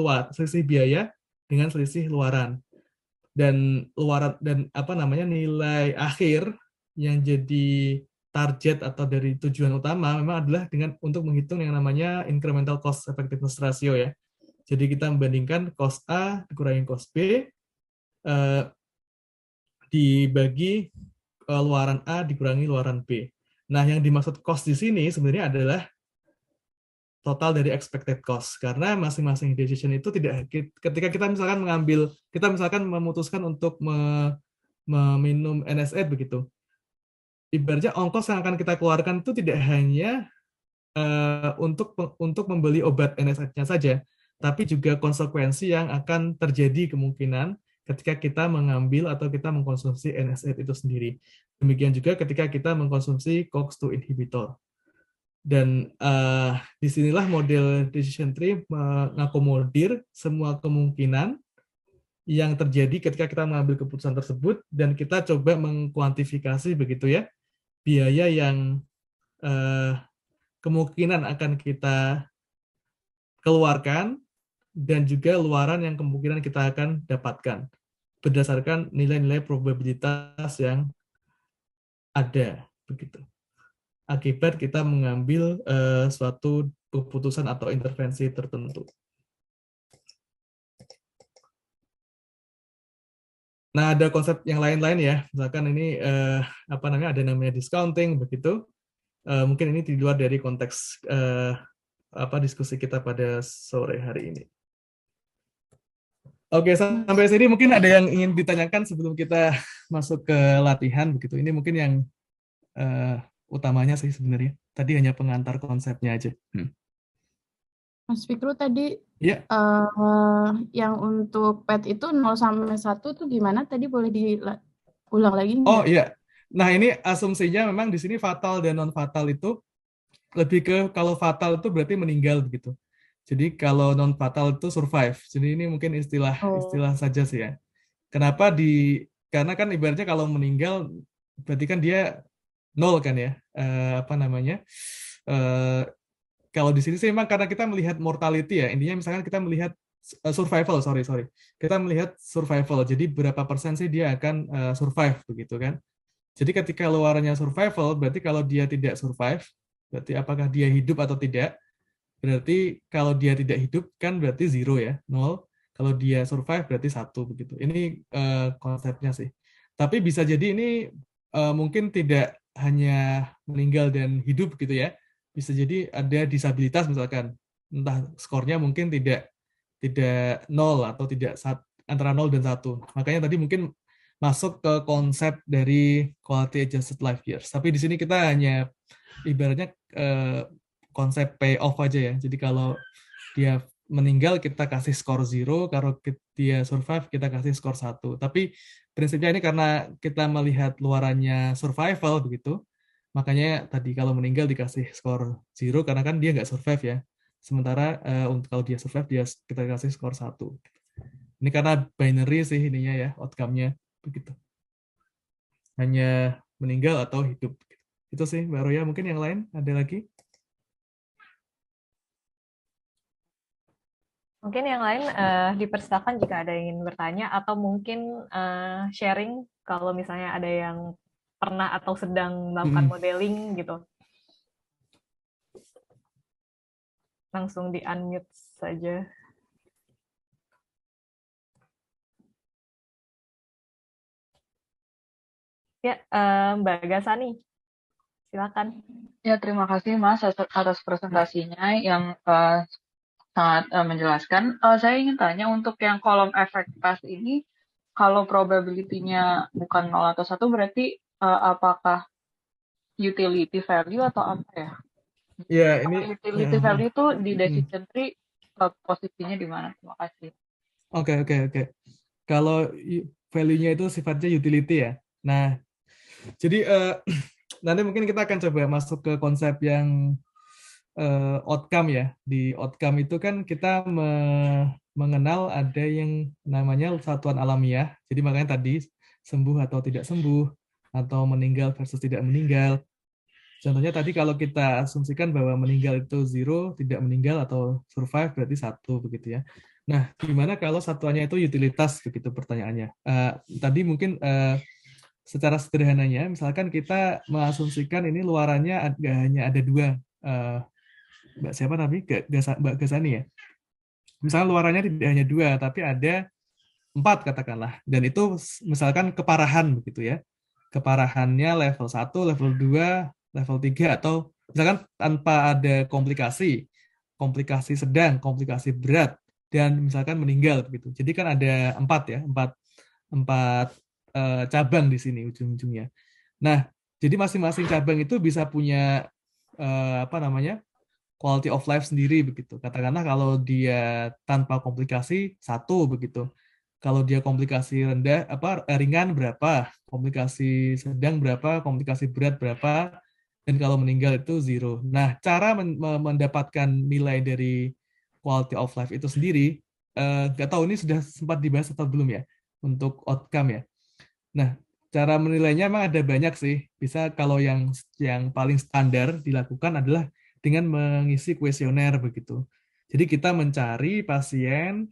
biaya dengan selisih luaran. Dan nilai akhir yang jadi target atau dari tujuan utama memang adalah untuk menghitung yang namanya incremental cost effectiveness ratio ya. Jadi kita membandingkan cost A dikurangi cost B dibagi luaran A dikurangi luaran B. Nah, yang dimaksud cost di sini sebenarnya adalah total dari expected cost. Karena masing-masing decision itu ketika kita misalkan memutuskan untuk meminum NSAID begitu. Ibaratnya ongkos yang akan kita keluarkan itu tidak hanya untuk membeli obat NSAID-nya saja, tapi juga konsekuensi yang akan terjadi kemungkinan ketika kita mengambil atau kita mengkonsumsi NSAID itu sendiri. Demikian juga ketika kita mengkonsumsi COX-2 inhibitor. Dan disinilah model decision tree mengakomodir semua kemungkinan yang terjadi ketika kita mengambil keputusan tersebut, dan kita coba mengkuantifikasi begitu ya, biaya yang kemungkinan akan kita keluarkan dan juga luaran yang kemungkinan kita akan dapatkan berdasarkan nilai-nilai probabilitas yang ada begitu. Akibat kita mengambil suatu keputusan atau intervensi tertentu. Nah, ada konsep yang lain-lain ya. Misalkan ini ada namanya discounting begitu. Mungkin ini di luar dari konteks diskusi kita pada sore hari ini. Oke, sampai sini mungkin ada yang ingin ditanyakan sebelum kita masuk ke latihan begitu. Ini mungkin yang utamanya sih sebenarnya. Tadi hanya pengantar konsepnya aja. Mas Fikru tadi Ya. yang untuk PET itu 0 sampai 1 tuh gimana? Tadi boleh diulang lagi nggak? Oh iya. Nah, ini asumsinya memang di sini fatal dan non fatal itu lebih ke, kalau fatal itu berarti meninggal begitu. Jadi kalau non fatal itu survive. Jadi ini mungkin istilah saja sih ya. Kenapa karena kan ibaratnya kalau meninggal berarti kan dia nol kan ya. Kalau di sini sih memang karena kita melihat mortality ya. Intinya misalkan kita melihat survival, sorry. Kita melihat survival. Jadi berapa persen sih dia akan survive begitu kan. Jadi ketika luarannya survival, berarti kalau dia tidak survive, berarti apakah dia hidup atau tidak? Berarti kalau dia tidak hidup kan berarti 0 ya, 0. Kalau dia survive berarti 1 begitu. Ini konsepnya sih. Tapi bisa jadi ini mungkin tidak hanya meninggal dan hidup gitu ya. Bisa jadi ada disabilitas misalkan. Entah skornya mungkin tidak 0 atau tidak antara 0 dan 1. Makanya tadi mungkin masuk ke konsep dari quality adjusted life years. Tapi di sini kita hanya ibaratnya konsep payoff aja ya. Jadi kalau dia meninggal kita kasih skor 0, kalau dia survive kita kasih skor 1. Tapi prinsipnya ini karena kita melihat luarannya survival begitu, makanya tadi kalau meninggal dikasih skor 0 karena kan dia nggak survive ya. Sementara untuk kalau dia survive kita kasih skor 1. Ini karena binary sih ininya ya, outcome-nya begitu. Hanya meninggal atau hidup. Itu sih Mbak Roya, mungkin yang lain ada lagi? Mungkin yang lain dipersilakan jika ada yang ingin bertanya atau mungkin sharing kalau misalnya ada yang pernah atau sedang melakukan modeling gitu. Langsung di-unmute saja. Ya, Mbak Gasani, silakan. Ya, terima kasih Mas atas presentasinya yang sangat menjelaskan. Saya ingin tanya untuk yang kolom efek test ini, kalau probability-nya bukan 0 atau 1, berarti apakah utility value atau apa ya? Ya, ini utility value itu di decision tree posisinya di mana? Terima kasih. Oke. Kalau value-nya itu sifatnya utility ya. Nah, jadi nanti mungkin kita akan coba masuk ke konsep yang outcome ya. Di outcome itu kan kita mengenal ada yang namanya satuan alamiah. Jadi makanya tadi sembuh atau tidak sembuh, atau meninggal versus tidak meninggal. Contohnya tadi kalau kita asumsikan bahwa meninggal itu 0, tidak meninggal atau survive berarti 1 begitu ya. Nah, gimana kalau satuannya itu utilitas begitu pertanyaannya. Tadi mungkin secara sederhananya, misalkan kita mengasumsikan ini luarannya hanya ada 2. Mbak siapa tapi Mbak Gasani ya. Misalnya luarannya tidak hanya 2, tapi ada 4 katakanlah. Dan itu misalkan keparahan begitu ya. Keparahannya level 1, level 2, level 3, atau misalkan tanpa ada komplikasi sedang, komplikasi berat, dan misalkan meninggal begitu. Jadi kan ada 4 ya, 4 cabang di sini ujung-ujungnya. Nah, jadi masing-masing cabang itu bisa punya quality of life sendiri begitu. Katakanlah kalau dia tanpa komplikasi 1 begitu. Kalau dia komplikasi ringan berapa, komplikasi sedang berapa, komplikasi berat berapa, dan kalau meninggal itu 0. Nah, cara mendapatkan nilai dari quality of life itu sendiri, nggak tahu ini sudah sempat dibahas atau belum ya, untuk outcome ya. Nah, cara menilainya memang ada banyak sih. Bisa kalau yang paling standar dilakukan adalah dengan mengisi kuesioner begitu. Jadi kita mencari pasien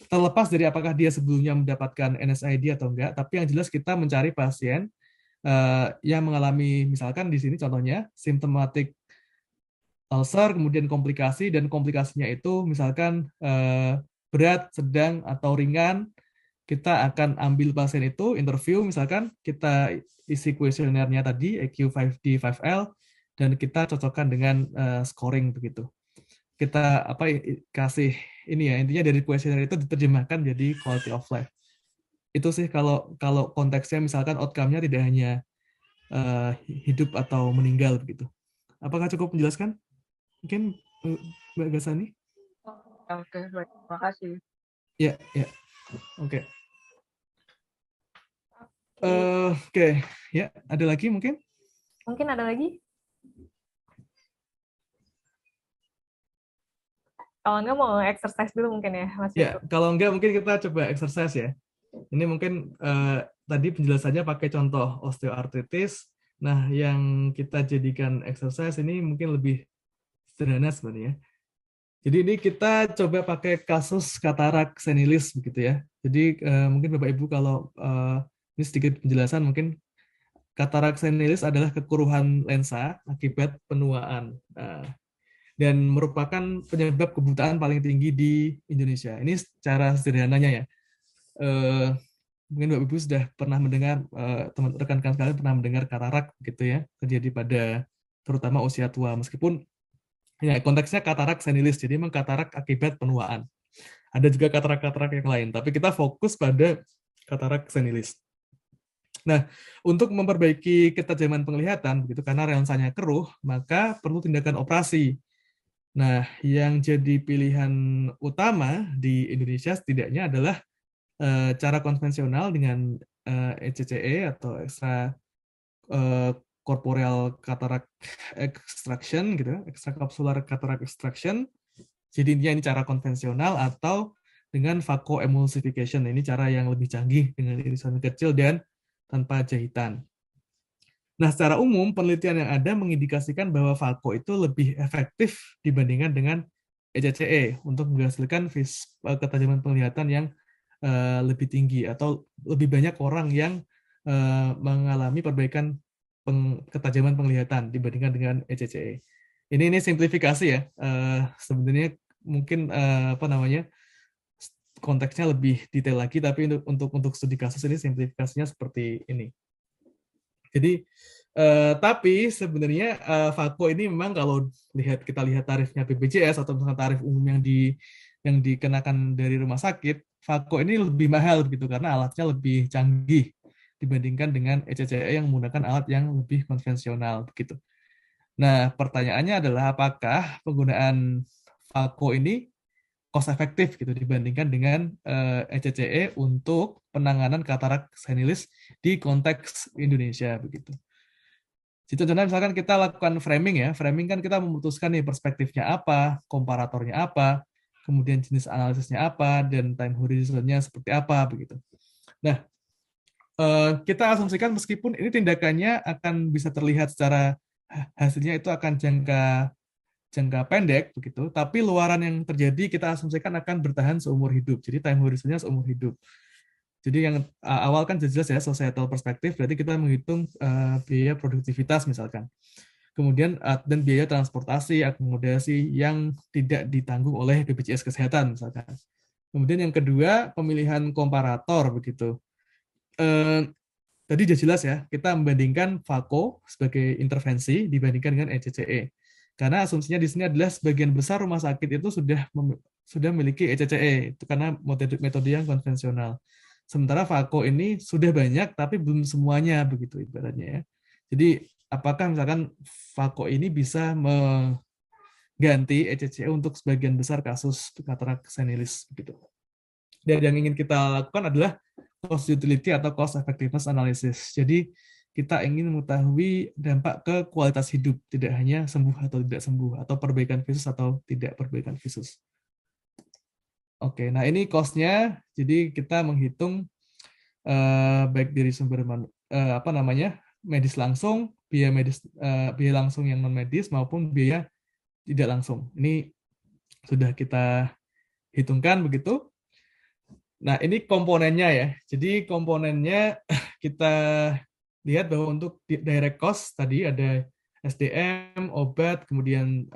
terlepas dari apakah dia sebelumnya mendapatkan NSAID atau enggak, tapi yang jelas kita mencari pasien yang mengalami, misalkan di sini contohnya symptomatic ulcer, kemudian komplikasi, dan komplikasinya itu misalkan berat, sedang, atau ringan. Kita akan ambil pasien itu, interview misalkan, kita isi kuesionernya tadi, EQ5D, 5L, dan kita cocokkan dengan scoring begitu. Kita kasih ini ya, intinya dari kuesioner itu diterjemahkan jadi quality of life. Itu sih kalau konteksnya misalkan outcome-nya tidak hanya hidup atau meninggal begitu. Apakah cukup menjelaskan? Mungkin Mbak Gasani? Oke, baik. Terima kasih. Ya. Oke. Oke, ya, ada lagi mungkin? Mungkin ada lagi? Kalau enggak mau exercise dulu mungkin ya, Mas Ya, Vito? kalau enggak mungkin kita coba exercise ya. Ini mungkin tadi penjelasannya pakai contoh osteoartritis. Nah, yang kita jadikan exercise ini mungkin lebih sederhana sebenarnya. Jadi ini kita coba pakai kasus katarak senilis begitu ya. Jadi mungkin Bapak Ibu kalau ini sedikit penjelasan, mungkin katarak senilis adalah kekuruhan lensa akibat penuaan dan merupakan penyebab kebutaan paling tinggi di Indonesia. Ini secara sederhananya ya. Mungkin Bapak Ibu sudah pernah mendengar, teman rekan-rekan sekalian pernah mendengar katarak gitu ya, terjadi pada terutama usia tua, meskipun ya konteksnya katarak senilis, jadi memang katarak akibat penuaan. Ada juga katarak-katarak yang lain, tapi kita fokus pada katarak senilis. Nah, untuk memperbaiki ketajaman penglihatan, begitu karena lensanya keruh, maka perlu tindakan operasi. Nah, yang jadi pilihan utama di Indonesia setidaknya adalah cara konvensional dengan ECCE atau extra corporeal cataract extraction gitu, extracapsular cataract extraction. Jadi ini cara konvensional atau dengan phacoemulsification. Ini cara yang lebih canggih dengan irisan kecil dan tanpa jahitan. Nah, secara umum penelitian yang ada mengindikasikan bahwa phaco itu lebih efektif dibandingkan dengan ECCE untuk menghasilkan ketajaman penglihatan yang lebih tinggi atau lebih banyak orang yang mengalami perbaikan ketajaman penglihatan dibandingkan dengan ECCE. Ini simplifikasi ya. Sebenarnya mungkin konteksnya lebih detail lagi, tapi untuk studi kasus ini simplifikasinya seperti ini. Jadi tapi sebenarnya phaco ini memang kalau kita lihat tarifnya BPJS atau misalkan tarif umum yang dikenakan dari rumah sakit, phaco ini lebih mahal begitu karena alatnya lebih canggih dibandingkan dengan ECCE yang menggunakan alat yang lebih konvensional begitu. Nah, pertanyaannya adalah apakah penggunaan phaco ini cost efektif gitu dibandingkan dengan ECCE untuk penanganan katarak senilis di konteks Indonesia begitu. Jadi contohnya misalkan kita lakukan framing ya, framing kan kita memutuskan nih perspektifnya apa, komparatornya apa, kemudian jenis analisisnya apa, dan time horizonnya seperti apa begitu. Nah, kita asumsikan meskipun ini tindakannya akan bisa terlihat secara hasilnya itu akan jangka pendek begitu, tapi luaran yang terjadi kita asumsikan akan bertahan seumur hidup. Jadi time horizonnya seumur hidup. Jadi yang awal kan jelas ya societal perspektif, berarti kita menghitung biaya produktivitas misalkan. Kemudian dan biaya transportasi, akomodasi yang tidak ditanggung oleh BPJS Kesehatan misalkan. Kemudian yang kedua pemilihan komparator begitu. Tadi sudah jelas ya, kita membandingkan phaco sebagai intervensi dibandingkan dengan ECCE. Karena asumsinya di sini adalah sebagian besar rumah sakit itu sudah memiliki ECCE, itu karena metode yang konvensional. Sementara phaco ini sudah banyak, tapi belum semuanya begitu ibaratnya ya. Jadi apakah misalkan phaco ini bisa mengganti ECCE untuk sebagian besar kasus katarak senilis begitu. Dan yang ingin kita lakukan adalah cost utility atau cost effectiveness analysis. Jadi kita ingin mengetahui dampak ke kualitas hidup, tidak hanya sembuh atau tidak sembuh, atau perbaikan visus atau tidak perbaikan visus. Oke, nah ini cost-nya, jadi kita menghitung baik dari sumber medis langsung, biaya langsung yang non medis maupun biaya tidak langsung. Ini sudah kita hitungkan begitu. Nah, ini komponennya ya. Jadi komponennya kita lihat bahwa untuk direct cost tadi ada SDM, obat, kemudian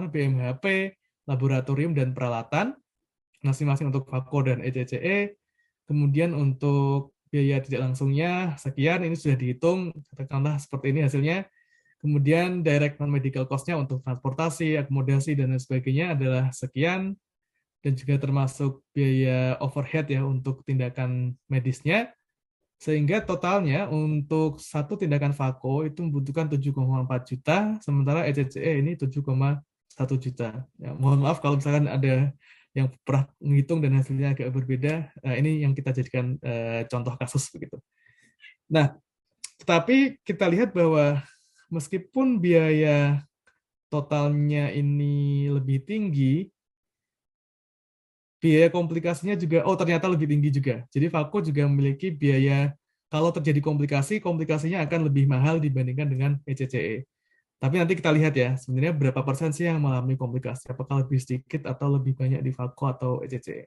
BMHP, laboratorium dan peralatan, masing-masing untuk VACO dan ECCE. Kemudian untuk biaya tidak langsungnya sekian, ini sudah dihitung, katakanlah seperti ini hasilnya. Kemudian direct non-medical cost-nya untuk transportasi, akomodasi, dan lain sebagainya adalah sekian. Dan juga termasuk biaya overhead ya untuk tindakan medisnya. Sehingga totalnya untuk satu tindakan VACO itu membutuhkan 7,4 juta, sementara ECCE ini 7,1 juta. Ya, mohon maaf kalau misalkan ada yang pernah menghitung dan hasilnya agak berbeda, ini yang kita jadikan contoh kasus begitu. Nah, tetapi kita lihat bahwa meskipun biaya totalnya ini lebih tinggi, biaya komplikasinya juga, ternyata lebih tinggi juga. Jadi VACO juga memiliki biaya, kalau terjadi komplikasi, komplikasinya akan lebih mahal dibandingkan dengan ECCE. Tapi nanti kita lihat ya, sebenarnya berapa persen sih yang mengalami komplikasi, apakah lebih sedikit atau lebih banyak di VACO atau ECCE.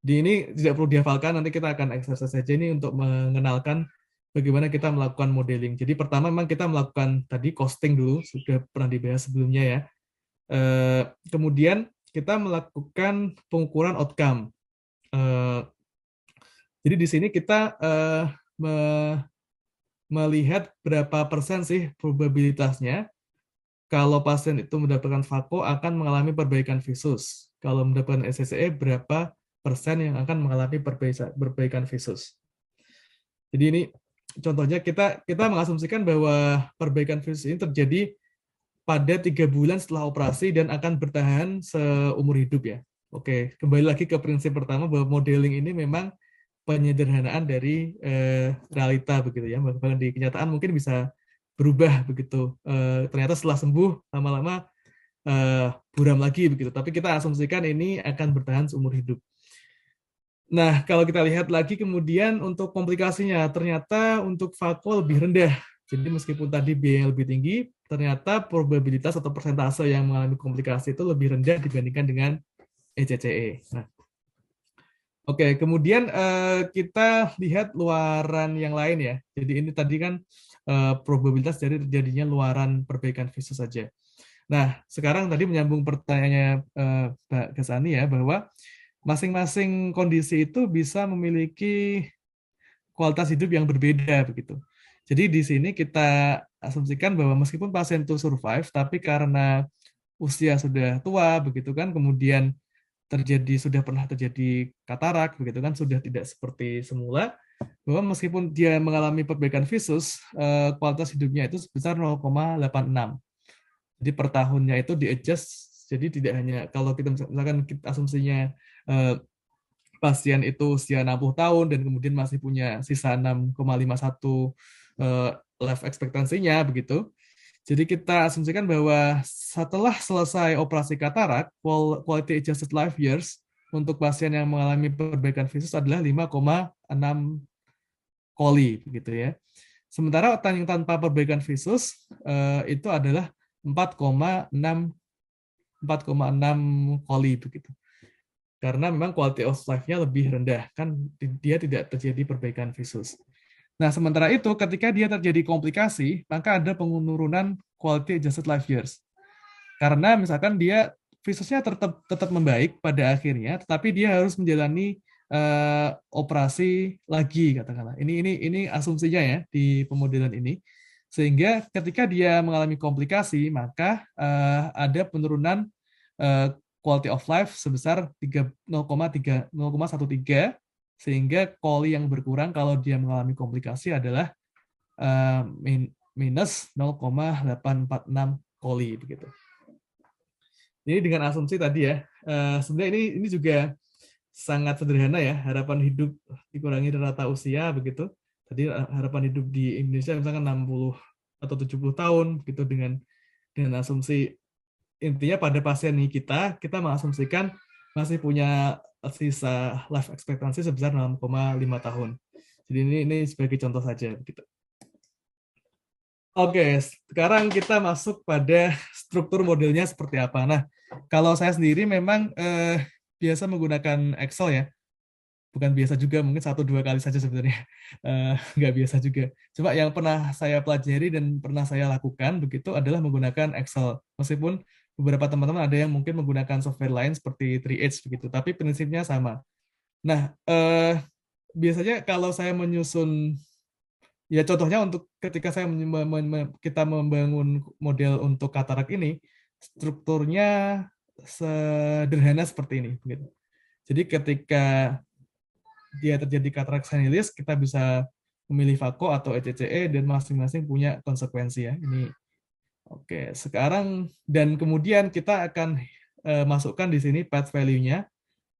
Di ini tidak perlu dihafalkan, nanti kita akan exercise saja ini untuk mengenalkan bagaimana kita melakukan modeling. Jadi pertama memang kita melakukan tadi costing dulu, sudah pernah dibahas sebelumnya ya. Kemudian kita melakukan pengukuran outcome. Jadi di sini kita melihat berapa persen sih probabilitasnya kalau pasien itu mendapatkan VACO akan mengalami perbaikan visus. Kalau mendapatkan ECCE, berapa persen yang akan mengalami perbaikan visus. Jadi ini contohnya kita mengasumsikan bahwa perbaikan visus ini terjadi pada 3 bulan setelah operasi dan akan bertahan seumur hidup ya. Oke, kembali lagi ke prinsip pertama bahwa modeling ini memang penyederhanaan dari realita begitu ya. Bahkan di kenyataan mungkin bisa berubah begitu. Ternyata setelah sembuh lama-lama buram lagi begitu. Tapi kita asumsikan ini akan bertahan seumur hidup. Nah, kalau kita lihat lagi kemudian untuk komplikasinya, ternyata untuk VACO lebih rendah. Jadi meskipun tadi biaya lebih tinggi, ternyata probabilitas atau persentase yang mengalami komplikasi itu lebih rendah dibandingkan dengan ECCE. Nah, oke, kemudian kita lihat luaran yang lain ya. Jadi ini tadi kan probabilitas dari terjadinya luaran perbaikan visus saja. Nah, sekarang tadi menyambung pertanyaannya Mbak Gasani ya, bahwa masing-masing kondisi itu bisa memiliki kualitas hidup yang berbeda begitu. Jadi di sini kita asumsikan bahwa meskipun pasien itu survive, tapi karena usia sudah tua begitu kan, kemudian sudah pernah terjadi katarak begitu kan, sudah tidak seperti semula, bahwa meskipun dia mengalami perbaikan visus, kualitas hidupnya itu sebesar 0,86. Jadi per tahunnya itu di-adjust. Jadi tidak hanya kalau kita misalkan asumsinya pasien itu usia 60 tahun dan kemudian masih punya sisa 6,51 life expectancy-nya begitu. Jadi kita asumsikan bahwa setelah selesai operasi katarak, quality adjusted life years untuk pasien yang mengalami perbaikan visus adalah 5,6 koli begitu ya. Sementara yang tanpa perbaikan visus itu adalah 4,6 koli begitu. Karena memang quality of life-nya lebih rendah, kan dia tidak terjadi perbaikan visus. Nah, sementara itu ketika dia terjadi komplikasi, maka ada penurunan quality adjusted life years. Karena misalkan dia visusnya tetap membaik pada akhirnya, tetapi dia harus menjalani operasi lagi katakanlah. Ini asumsinya ya di pemodelan ini. Sehingga ketika dia mengalami komplikasi, maka ada penurunan quality of life sebesar 0,13, sehingga koli yang berkurang kalau dia mengalami komplikasi adalah minus 0,846 koli begitu. Ini dengan asumsi tadi ya. Sebenarnya ini juga sangat sederhana ya, harapan hidup dikurangi rata usia begitu. Tadi harapan hidup di Indonesia misalkan 60 atau 70 tahun gitu dengan asumsi intinya pada pasien ini kita mengasumsikan masih punya sisa life expectancy sebesar 6,5 tahun. Jadi ini sebagai contoh saja gitu. Oke, sekarang kita masuk pada struktur modelnya seperti apa. Nah, kalau saya sendiri memang biasa menggunakan Excel ya. Bukan biasa juga, mungkin 1-2 kali saja sebenarnya. Nggak biasa juga. Coba yang pernah saya pelajari dan pernah saya lakukan begitu adalah menggunakan Excel. Meskipun beberapa teman-teman ada yang mungkin menggunakan software lain seperti 3H begitu, tapi prinsipnya sama. Nah, biasanya kalau saya menyusun, ya contohnya untuk ketika kita membangun model untuk katarak ini, strukturnya sederhana seperti ini. Begitu. Jadi ketika dia terjadi katarak senilis, kita bisa memilih VACO atau ECCE dan masing-masing punya konsekuensi ya. Ini oke. Sekarang dan kemudian kita akan masukkan di sini path value-nya,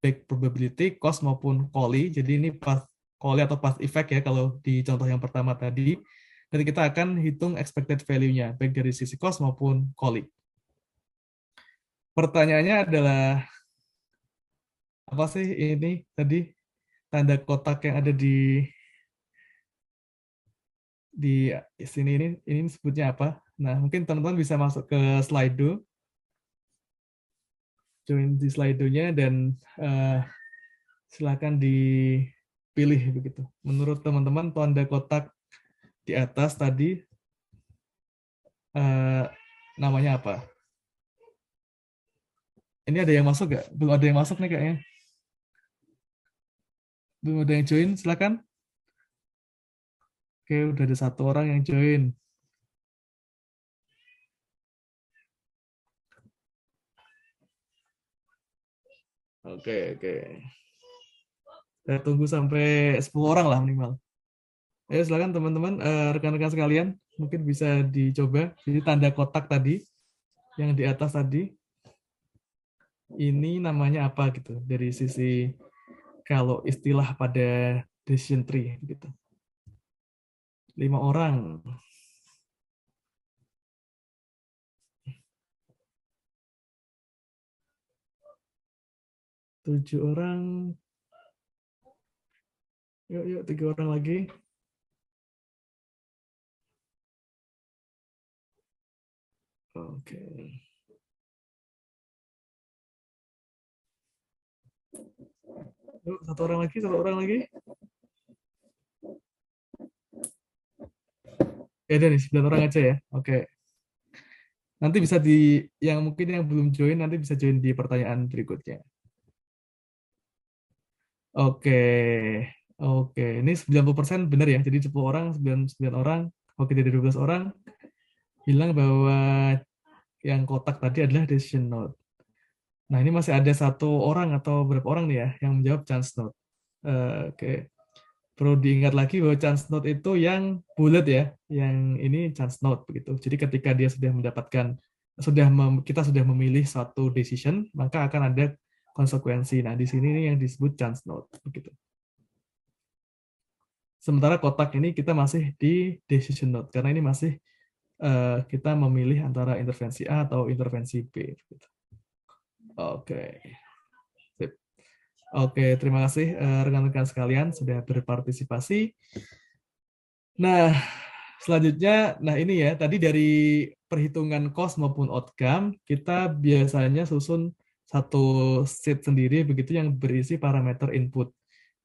baik probability, cost maupun COLI. Jadi ini path COLI atau path effect ya kalau di contoh yang pertama tadi. Dan kita akan hitung expected value-nya, baik dari sisi cost maupun COLI. Pertanyaannya adalah, apa sih ini tadi tanda kotak yang ada di sini ini disebutnya apa? Nah, mungkin teman-teman bisa masuk ke Slido, join di Slido-nya dan silakan dipilih begitu. Menurut teman-teman tanda kotak di atas tadi namanya apa? Ini ada yang masuk nggak? Belum ada yang masuk nih kayaknya. Belum ada yang join, silakan. Oke, udah ada 1 orang yang join. Oke. Saya tunggu sampai 10 orang lah minimal. Ayo silakan teman-teman, rekan-rekan sekalian, mungkin bisa dicoba. Jadi tanda kotak tadi, yang di atas tadi, ini namanya apa gitu, dari sisi kalau istilah pada decision tree gitu. 5 orang. 7 orang. Yuk, 3 orang lagi. Oke. Yuk, 1 orang lagi, 1 orang lagi. Ya udah nih, 9 orang aja ya. Oke. Nanti bisa yang mungkin yang belum join, nanti bisa join di pertanyaan berikutnya. Oke, ini 90% benar ya. Jadi 10 orang, 9 orang, oke dari 12 orang bilang bahwa yang kotak tadi adalah decision node. Nah, ini masih ada 1 orang atau berapa orang nih ya yang menjawab chance node. Oke. Perlu diingat lagi bahwa chance node itu yang bulat ya, yang ini chance node begitu. Jadi ketika dia sudah mendapatkan kita sudah memilih satu decision, maka akan ada konsekuensi. Nah, di sini yang disebut chance node begitu. Sementara kotak ini kita masih di decision node karena ini masih kita memilih antara intervensi A atau intervensi B. Begitu. Oke. Sip. Oke, terima kasih rekan-rekan sekalian sudah berpartisipasi. Nah, selanjutnya, ini ya, tadi dari perhitungan cost maupun outcome, kita biasanya susun satu sheet sendiri begitu yang berisi parameter input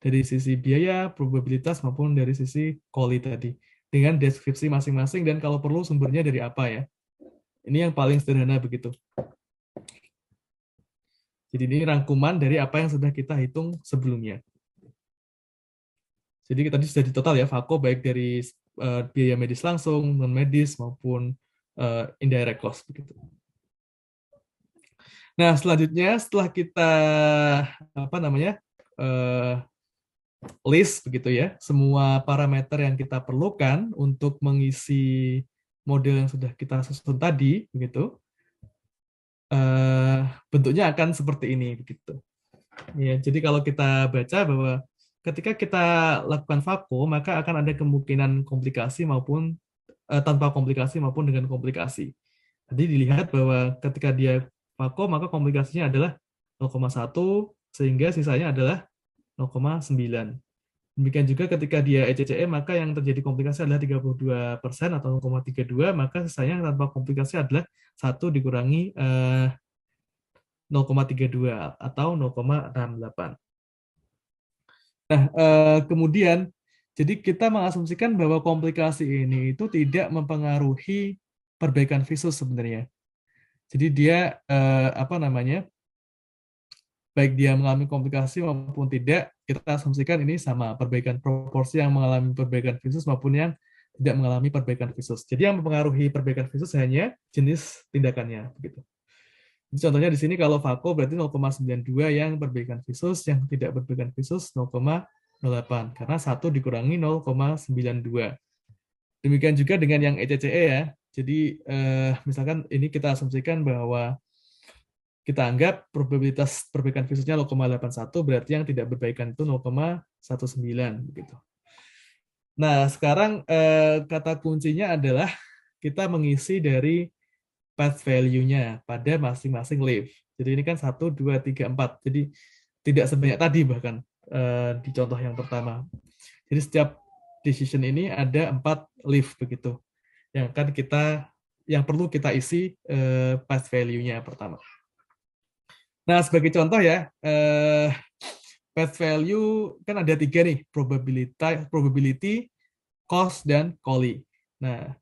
dari sisi biaya, probabilitas maupun dari sisi COLI tadi dengan deskripsi masing-masing dan kalau perlu sumbernya dari apa ya. Ini yang paling sederhana begitu. Jadi ini rangkuman dari apa yang sudah kita hitung sebelumnya. Jadi tadi sudah di total ya, VACO baik dari biaya medis langsung, non medis maupun indirect cost begitu. Nah, selanjutnya setelah kita list begitu ya, semua parameter yang kita perlukan untuk mengisi model yang sudah kita susun tadi begitu. Bentuknya akan seperti ini begitu. Ya, jadi kalau kita baca bahwa ketika kita lakukan vakum, maka akan ada kemungkinan komplikasi maupun tanpa komplikasi maupun dengan komplikasi. Jadi dilihat bahwa ketika dia vakum, maka komplikasinya adalah 0,1 sehingga sisanya adalah 0,9. Demikian juga ketika dia ECCE, maka yang terjadi komplikasi adalah 32% atau 0,32, maka sisanya tanpa komplikasi adalah 1 dikurangi 0,32 atau 0,68. Nah, kemudian, jadi kita mengasumsikan bahwa komplikasi ini itu tidak mempengaruhi perbaikan visus sebenarnya. Jadi dia, apa namanya, baik dia mengalami komplikasi maupun tidak, kita asumsikan ini sama, perbaikan proporsi yang mengalami perbaikan visus maupun yang tidak mengalami perbaikan visus. Jadi yang mempengaruhi perbaikan visus hanya jenis tindakannya, begitu. Jadi contohnya di sini kalau VACO berarti 0,92 yang perbaikan visus, yang tidak perbaikan visus 0,08, karena 1 dikurangi 0,92. Demikian juga dengan yang ECCE ya. Jadi misalkan ini kita asumsikan bahwa kita anggap probabilitas perbaikan visusnya 0,81, berarti yang tidak berbaikan itu 0,19 begitu. Nah, sekarang kata kuncinya adalah kita mengisi dari path value-nya pada masing-masing leaf. Jadi ini kan 1, 2, 3, 4. Jadi tidak sebanyak tadi bahkan di contoh yang pertama. Jadi setiap decision ini ada 4 leaf begitu. Yang perlu kita isi path value-nya pertama. Nah, sebagai contoh ya, path value kan ada 3 nih, probability, cost, dan COLI. Nah,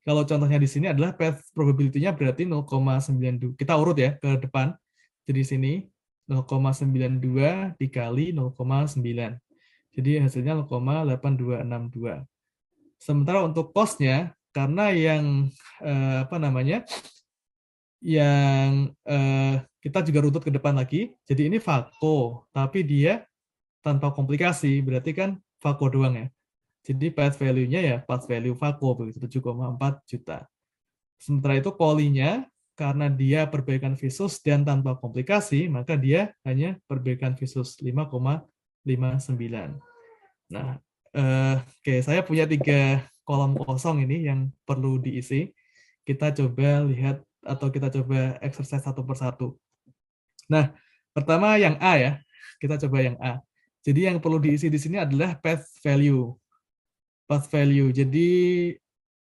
kalau contohnya di sini adalah path probability-nya berarti 0,92. Kita urut ya ke depan. Jadi sini 0,92 dikali 0,9. Jadi hasilnya 0,8262. Sementara untuk cost-nya, karena yang kita juga runtut ke depan lagi. Jadi ini VACO, tapi dia tanpa komplikasi, berarti kan VACO doang ya. Jadi path value-nya ya path value VACO, begitu 7,4 juta. Sementara itu COLI-nya, karena dia perbaikan visus dan tanpa komplikasi, maka dia hanya perbaikan visus 5,59. Nah, oke, saya punya 3 kolom kosong ini yang perlu diisi. Kita coba lihat atau kita coba exercise satu persatu. Nah, pertama yang A ya. Kita coba yang A. Jadi yang perlu diisi di sini adalah path value. Path value. Jadi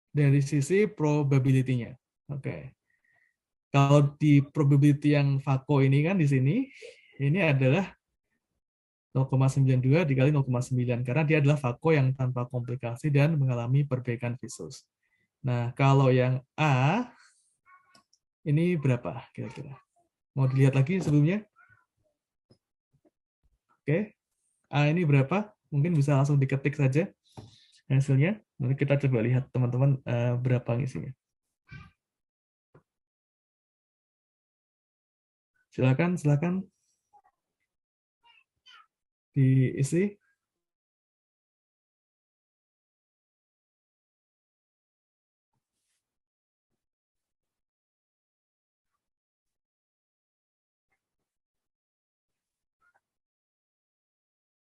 dari sisi probability-nya. Oke. Kalau di probability yang VACO ini kan di sini, ini adalah 0,92 dikali 0,9 karena dia adalah VACO yang tanpa komplikasi dan mengalami perbaikan visus. Nah, kalau yang A ini berapa kira-kira? Mau dilihat lagi sebelumnya? Oke. A ini berapa? Mungkin bisa langsung diketik saja hasilnya. Nanti kita coba lihat teman-teman berapa ngisinya. Silakan diisi.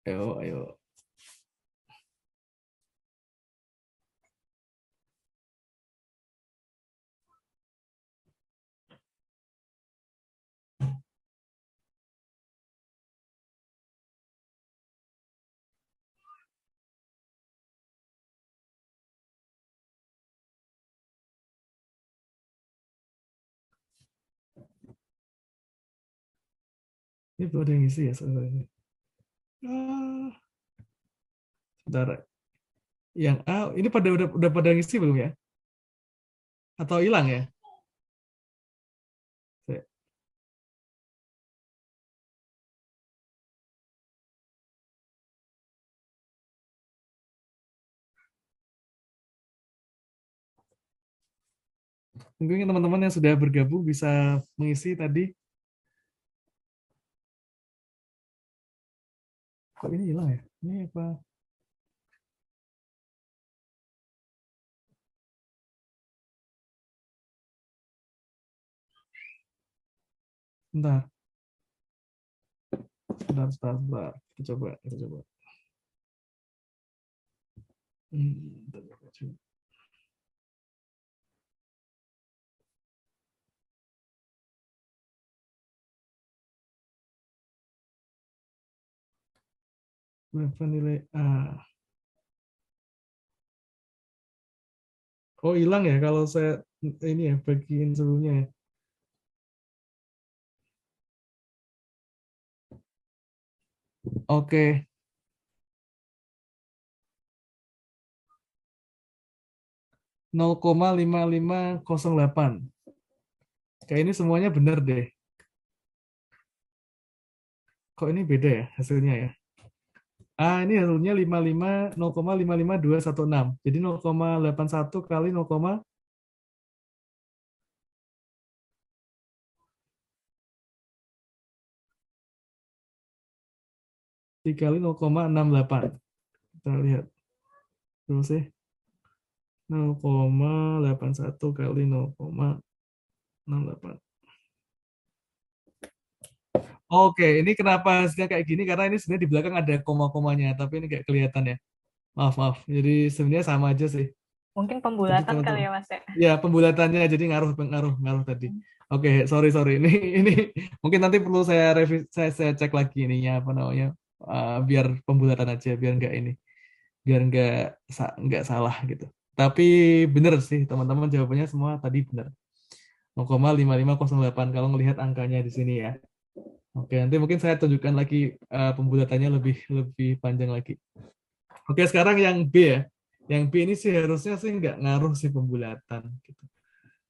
Ayo. Ini belum ada yang isi ya sebenarnya. Sebentar. Yang A ini udah pada ngisi belum ya? Atau hilang ya? Mungkin teman-teman yang sudah bergabung bisa mengisi tadi. Kok ini hilang ya? Ini apa? Bentar. Kita coba. bentar, berapa nilai A? Oh, hilang ya kalau saya ini ya bagian sebelumnya ya. Oke, 0,5508. Kayak ini semuanya benar deh. Kok ini beda ya hasilnya ya? Ini hasilnya 0,55216. Jadi 0,81 kali 0, dikali 0,68. Kita lihat terus sih. 0,81 kali 0,68. Oke, ini kenapa hasilnya kayak gini? Karena ini sebenarnya di belakang ada koma-komanya, tapi ini kayak kelihatan ya. Maaf, maaf. Jadi sebenarnya sama aja sih. Mungkin Jadi pembulatan kali teman-teman. ya, Mas ya. Ya, pembulatannya jadi ngaruh, ngaruh, ngaruh tadi. Oke, sorry, sorry. Ini mungkin nanti perlu saya saya cek lagi ininya apa namanya, biar pembulatan aja, biar nggak ini, biar nggak salah gitu. Tapi bener sih, teman-teman jawabannya semua tadi bener. 0,5508 kalau ngelihat angkanya di sini ya. Oke, nanti mungkin saya tunjukkan lagi pembulatannya lebih lebih panjang lagi. Oke, sekarang yang B ya. Yang B ini sih harusnya sih nggak ngaruh sih pembulatan gitu.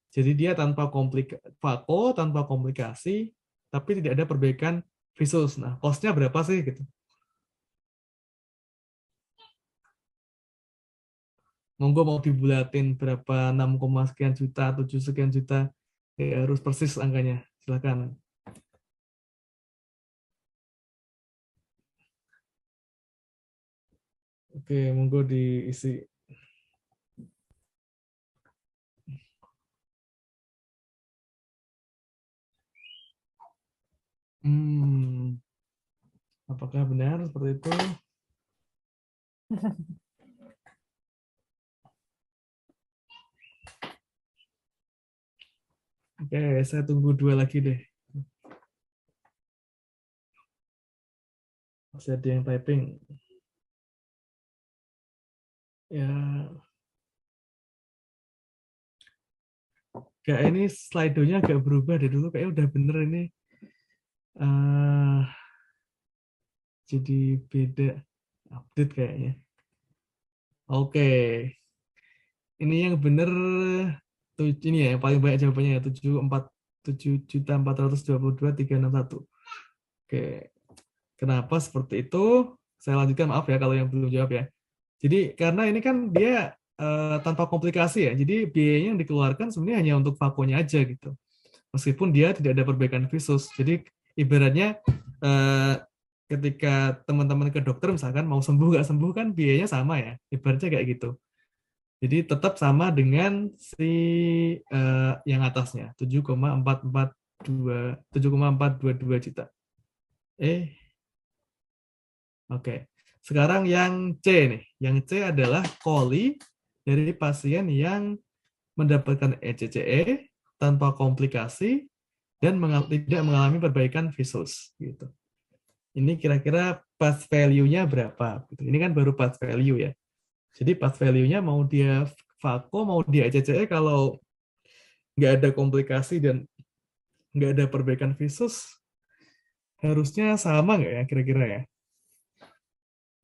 Jadi dia tanpa VACO, tanpa komplikasi, tapi tidak ada perbaikan visus. Nah, cost-nya berapa sih gitu? Monggo mau dibulatin berapa, 6, sekian juta, 7 sekian juta, harus persis angkanya. Silakan. Oke, monggo diisi. Apakah benar seperti itu? Oke, saya tunggu 2 lagi deh. Masih ada yang typing. Ya, kayak ini slide-nya agak berubah dari dulu. Kayaknya udah bener ini. Jadi beda. Update kayaknya. Oke. Ini yang bener. Ini ya, yang paling banyak jawabannya ya. 7.422.361. Oke. Kenapa seperti itu? Saya lanjutkan, maaf ya kalau yang belum jawab ya. Jadi karena ini kan dia tanpa komplikasi ya. Jadi biayanya yang dikeluarkan sebenarnya hanya untuk vakonya aja gitu. Meskipun dia tidak ada perbaikan visus. Jadi ibaratnya ketika teman-teman ke dokter misalkan mau sembuh nggak sembuh kan biayanya sama ya. Ibaratnya kayak gitu. Jadi tetap sama dengan si yang atasnya 7,422 juta. Oke. Sekarang yang C nih. Yang C adalah coli dari pasien yang mendapatkan ECCE tanpa komplikasi dan tidak mengalami perbaikan visus gitu. Ini kira-kira path value-nya berapa? Gitu. Ini kan baru path value ya. Jadi path value-nya mau dia VACO, mau dia ECCE, kalau nggak ada komplikasi dan nggak ada perbaikan visus, harusnya sama nggak ya kira-kira ya?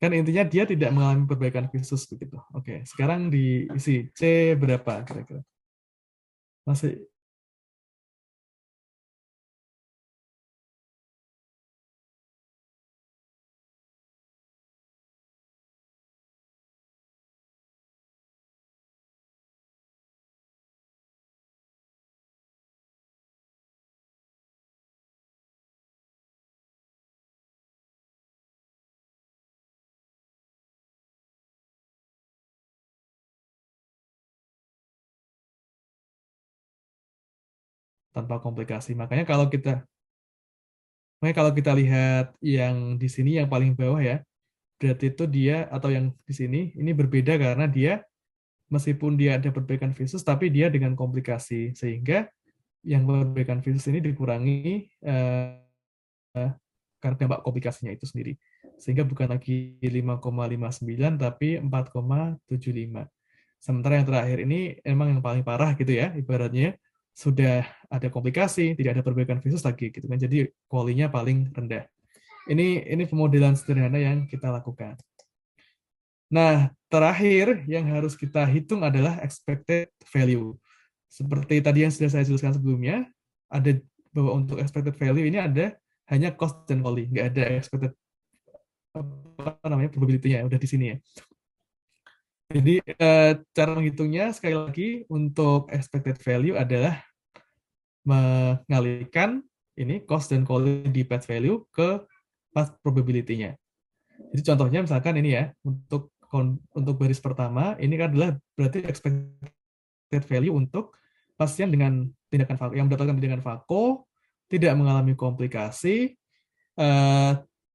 Kan intinya dia tidak mengalami perbaikan visus begitu. Oke, sekarang diisi C berapa kira-kira? Masih tanpa komplikasi. Makanya kalau kita lihat yang di sini yang paling bawah ya, berarti itu dia, atau yang di sini, ini berbeda karena dia, meskipun dia ada perbaikan visus, tapi dia dengan komplikasi. Sehingga yang perbaikan visus ini dikurangi karena dampak komplikasinya itu sendiri. Sehingga bukan lagi 5,59, tapi 4,75. Sementara yang terakhir ini emang yang paling parah gitu ya, ibaratnya sudah ada komplikasi, tidak ada perbaikan visus lagi gitu kan. Jadi quality-nya paling rendah. Ini pemodelan sederhana yang kita lakukan. Nah, terakhir yang harus kita hitung adalah expected value. Seperti tadi yang sudah saya jelaskan sebelumnya, ada bahwa untuk expected value ini ada hanya cost dan quality, nggak ada expected probability-nya, udah di sini ya. Jadi cara menghitungnya sekali lagi untuk expected value adalah mengalihkan ini cost dan quality di path value ke path probability-nya. Jadi contohnya misalkan ini ya, untuk baris pertama ini adalah berarti expected value untuk pasien dengan tindakan VACO yang mendapatkan tindakan VACO, tidak mengalami komplikasi,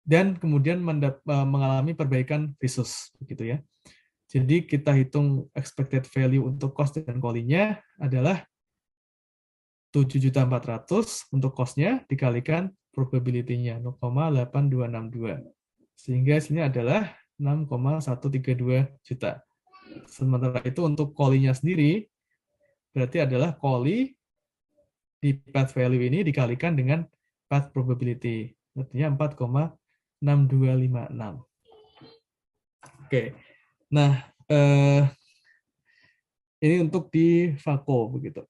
dan kemudian mengalami perbaikan visus begitu ya. Jadi kita hitung expected value untuk cost dan quality-nya adalah 7.400.000 untuk cost-nya dikalikan probability-nya 0,8262. Sehingga hasilnya adalah 6,132 juta. Sementara itu untuk quality-nya sendiri berarti adalah quality di path value ini dikalikan dengan path probability. Artinya 4,6256. Oke. Nah, ini untuk di VACO begitu.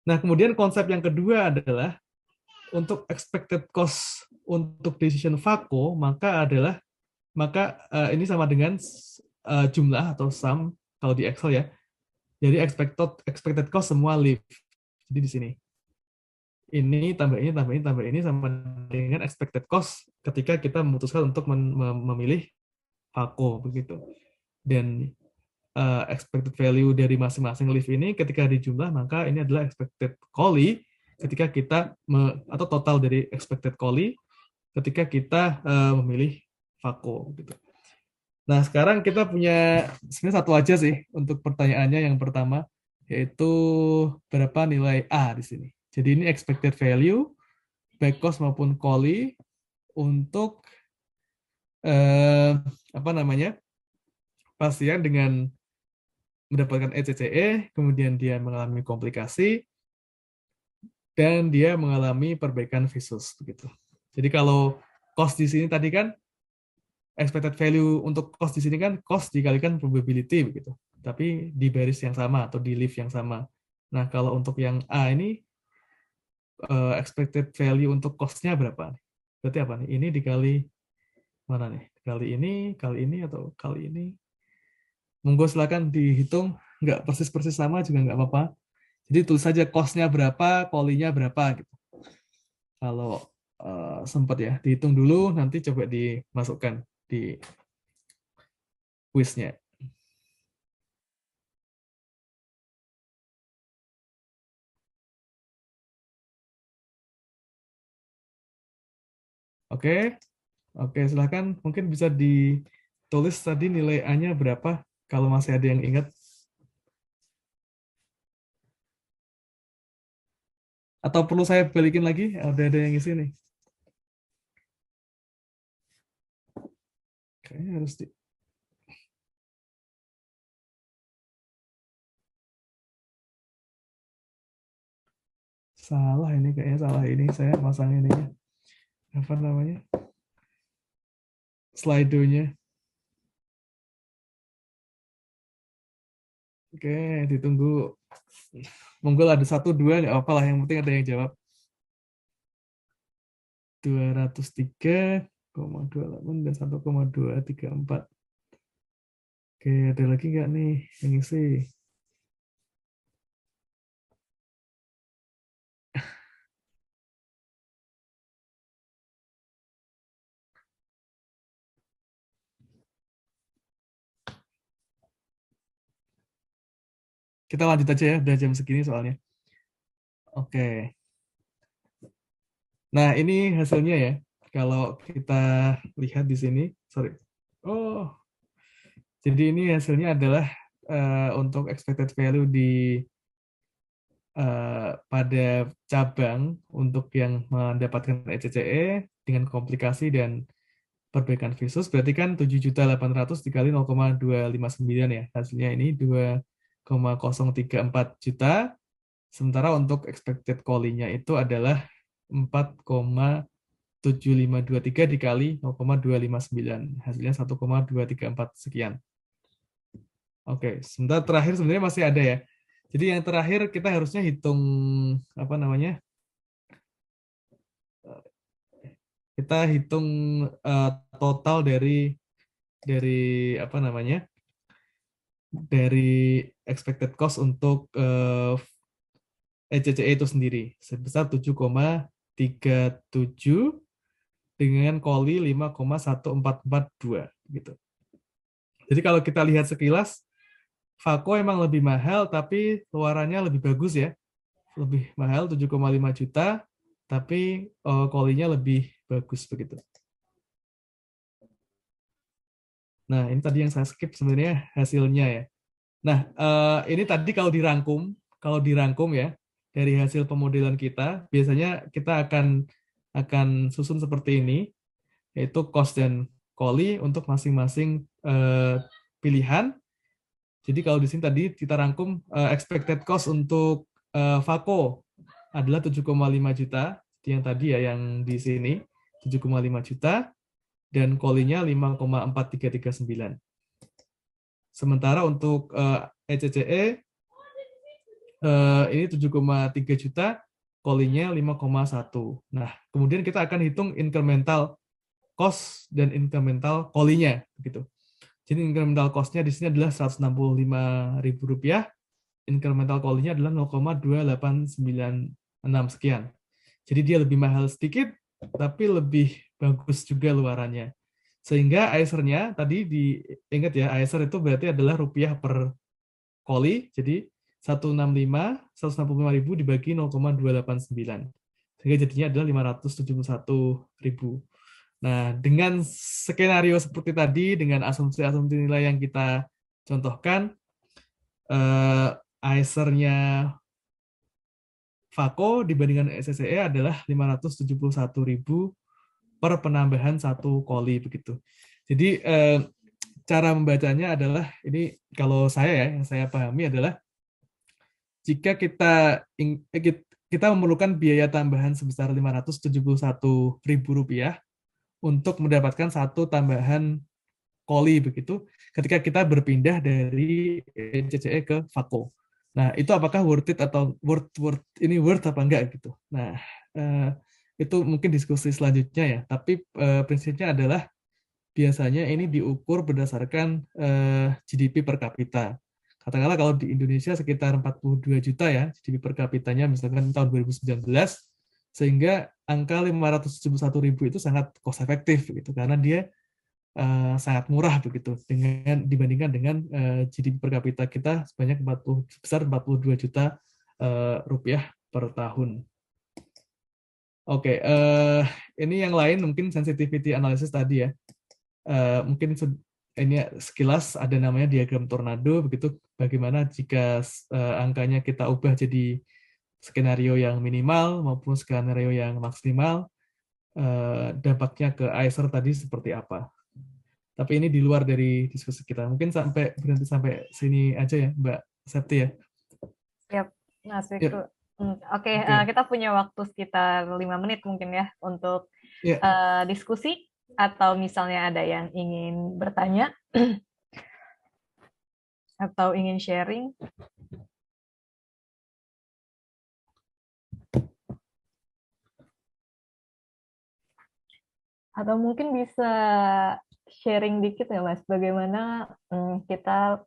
Nah, kemudian konsep yang kedua adalah untuk expected cost untuk decision VACO, maka ini sama dengan jumlah atau sum kalau di Excel ya. Jadi expected cost semua lift. Jadi di sini. Ini tambah ini tambah ini tambah ini sama dengan expected cost ketika kita memutuskan untuk memilih VACO begitu. Dan expected value dari masing-masing lift ini ketika dijumlah maka ini adalah expected quality ketika kita atau total dari expected quality ketika kita memilih VACO gitu. Nah, sekarang kita punya sebenarnya satu aja sih untuk pertanyaannya yang pertama yaitu berapa nilai A di sini. Jadi ini expected value baik cost maupun quality untuk pasien dengan mendapatkan ECCE, kemudian dia mengalami komplikasi, dan dia mengalami perbaikan visus begitu. Jadi kalau cost di sini tadi kan expected value untuk cost di sini kan cost dikalikan probability begitu. Tapi di baris yang sama atau di leaf yang sama. Nah, kalau untuk yang A ini expected value untuk cost-nya berapa? Berarti apa nih? Ini dikali mana nih? Kali ini atau kali ini? Monggo silakan dihitung, nggak persis-persis sama juga nggak apa-apa. Jadi tulis saja cost-nya berapa, quality-nya berapa gitu. Kalau sempat ya, dihitung dulu, nanti coba dimasukkan di quiz-nya. Oke, silahkan. Mungkin bisa ditulis tadi nilai A-nya berapa, kalau masih ada yang ingat. Atau perlu saya balikin lagi? Ada yang isi nih. Kayaknya harus salah ini, kayaknya salah ini. Saya masang ininya. Apa namanya? Slido-nya. Oke, ditunggu. Monggo ada 1, 2, nggak apa-apa lah. Yang penting ada yang jawab. 203,28 dan 1,234. Oke, ada lagi nggak nih yang isi? Kita lanjut aja ya, udah jam segini soalnya. Oke. Nah, ini hasilnya ya. kalau kita lihat di sini, sorry. Oh, jadi ini hasilnya adalah untuk expected value di pada cabang untuk yang mendapatkan ECCE dengan komplikasi dan perbaikan visus, berarti kan 7.800.000 dikali 0,259 ya. Hasilnya ini 2,034 juta. Sementara untuk expected call-nya itu adalah 4,7523 dikali 0,259. Hasilnya 1,234 sekian. Oke, sebentar terakhir sebenarnya masih ada ya. Jadi yang terakhir kita harusnya hitung apa namanya? Kita hitung total dari apa namanya? Dari expected cost untuk ECCE itu sendiri sebesar 7,37 dengan koli 5,1442 gitu. Jadi kalau kita lihat sekilas, Fako emang lebih mahal, tapi luarannya lebih bagus ya. Lebih mahal 7,5 juta, tapi kolinya lebih bagus begitu. Nah, ini tadi yang saya skip sebenarnya hasilnya ya. Nah, ini tadi kalau dirangkum ya, dari hasil pemodelan kita, biasanya kita akan susun seperti ini, yaitu cost dan koli untuk masing-masing pilihan. Jadi kalau di sini tadi kita rangkum expected cost untuk Fako adalah 7,5 juta, yang tadi ya yang di sini 7,5 juta dan kolinya 5,4339. Sementara untuk ECCE ini 7,3 juta, kolinya 5,1. Nah, kemudian kita akan hitung incremental cost dan incremental kolinya gitu. Jadi incremental cost-nya di sini adalah Rp165.000, incremental call-nya adalah 0,2896 sekian. Jadi dia lebih mahal sedikit, tapi lebih bagus juga luarannya. Sehingga ICER-nya tadi diingat ya, ICER itu berarti adalah rupiah per koli, jadi 165.000 dibagi 0,289. Sehingga jadinya adalah 571.000. Nah, dengan skenario seperti tadi, dengan asumsi-asumsi nilai yang kita contohkan, ICER-nya Fako dibandingkan ECCE adalah 571.000 per penambahan satu koli begitu. Jadi cara membacanya adalah ini kalau saya ya, yang saya pahami adalah jika kita memerlukan biaya tambahan sebesar Rp571.000 untuk mendapatkan satu tambahan koli begitu ketika kita berpindah dari ECCE ke Fako. Nah, itu apakah worth it atau worth apa enggak gitu. Nah, itu mungkin diskusi selanjutnya ya, tapi prinsipnya adalah biasanya ini diukur berdasarkan GDP per kapita. Katakanlah kalau di Indonesia sekitar 42 juta ya GDP per kapitanya misalkan tahun 2019, sehingga angka 571.000 itu sangat cost efektif gitu karena dia sangat murah begitu dibandingkan dengan GDP per kapita kita sebanyak sebesar 42 juta rupiah per tahun. Oke, ini yang lain mungkin sensitivity analysis tadi ya. Mungkin ini sekilas ada namanya diagram tornado begitu. Bagaimana jika angkanya kita ubah jadi skenario yang minimal maupun skenario yang maksimal, dampaknya ke ICER tadi seperti apa. Tapi ini di luar dari diskusi kita. Mungkin berhenti sampai sini aja ya, Mbak Septi ya. Siap, Mas Fikru. Oke, kita punya waktu sekitar 5 menit mungkin ya untuk diskusi, atau misalnya ada yang ingin bertanya atau ingin sharing. Atau mungkin bisa sharing dikit ya Mas, bagaimana kita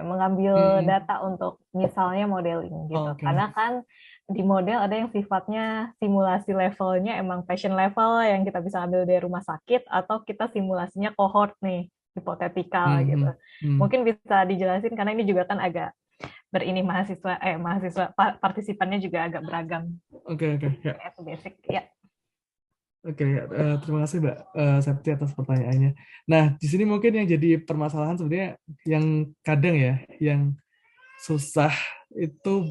mengambil data untuk misalnya modeling gitu. Okay. Karena kan di model ada yang sifatnya simulasi levelnya emang passion level yang kita bisa ambil dari rumah sakit, atau kita simulasinya cohort nih, hipotetikal gitu. Mungkin bisa dijelasin karena ini juga kan agak mahasiswa partisipannya juga agak beragam. Oke. Basic ya. Oke, terima kasih Mbak Septi atas pertanyaannya. Nah, di sini mungkin yang jadi permasalahan sebenarnya yang kadang ya, yang susah itu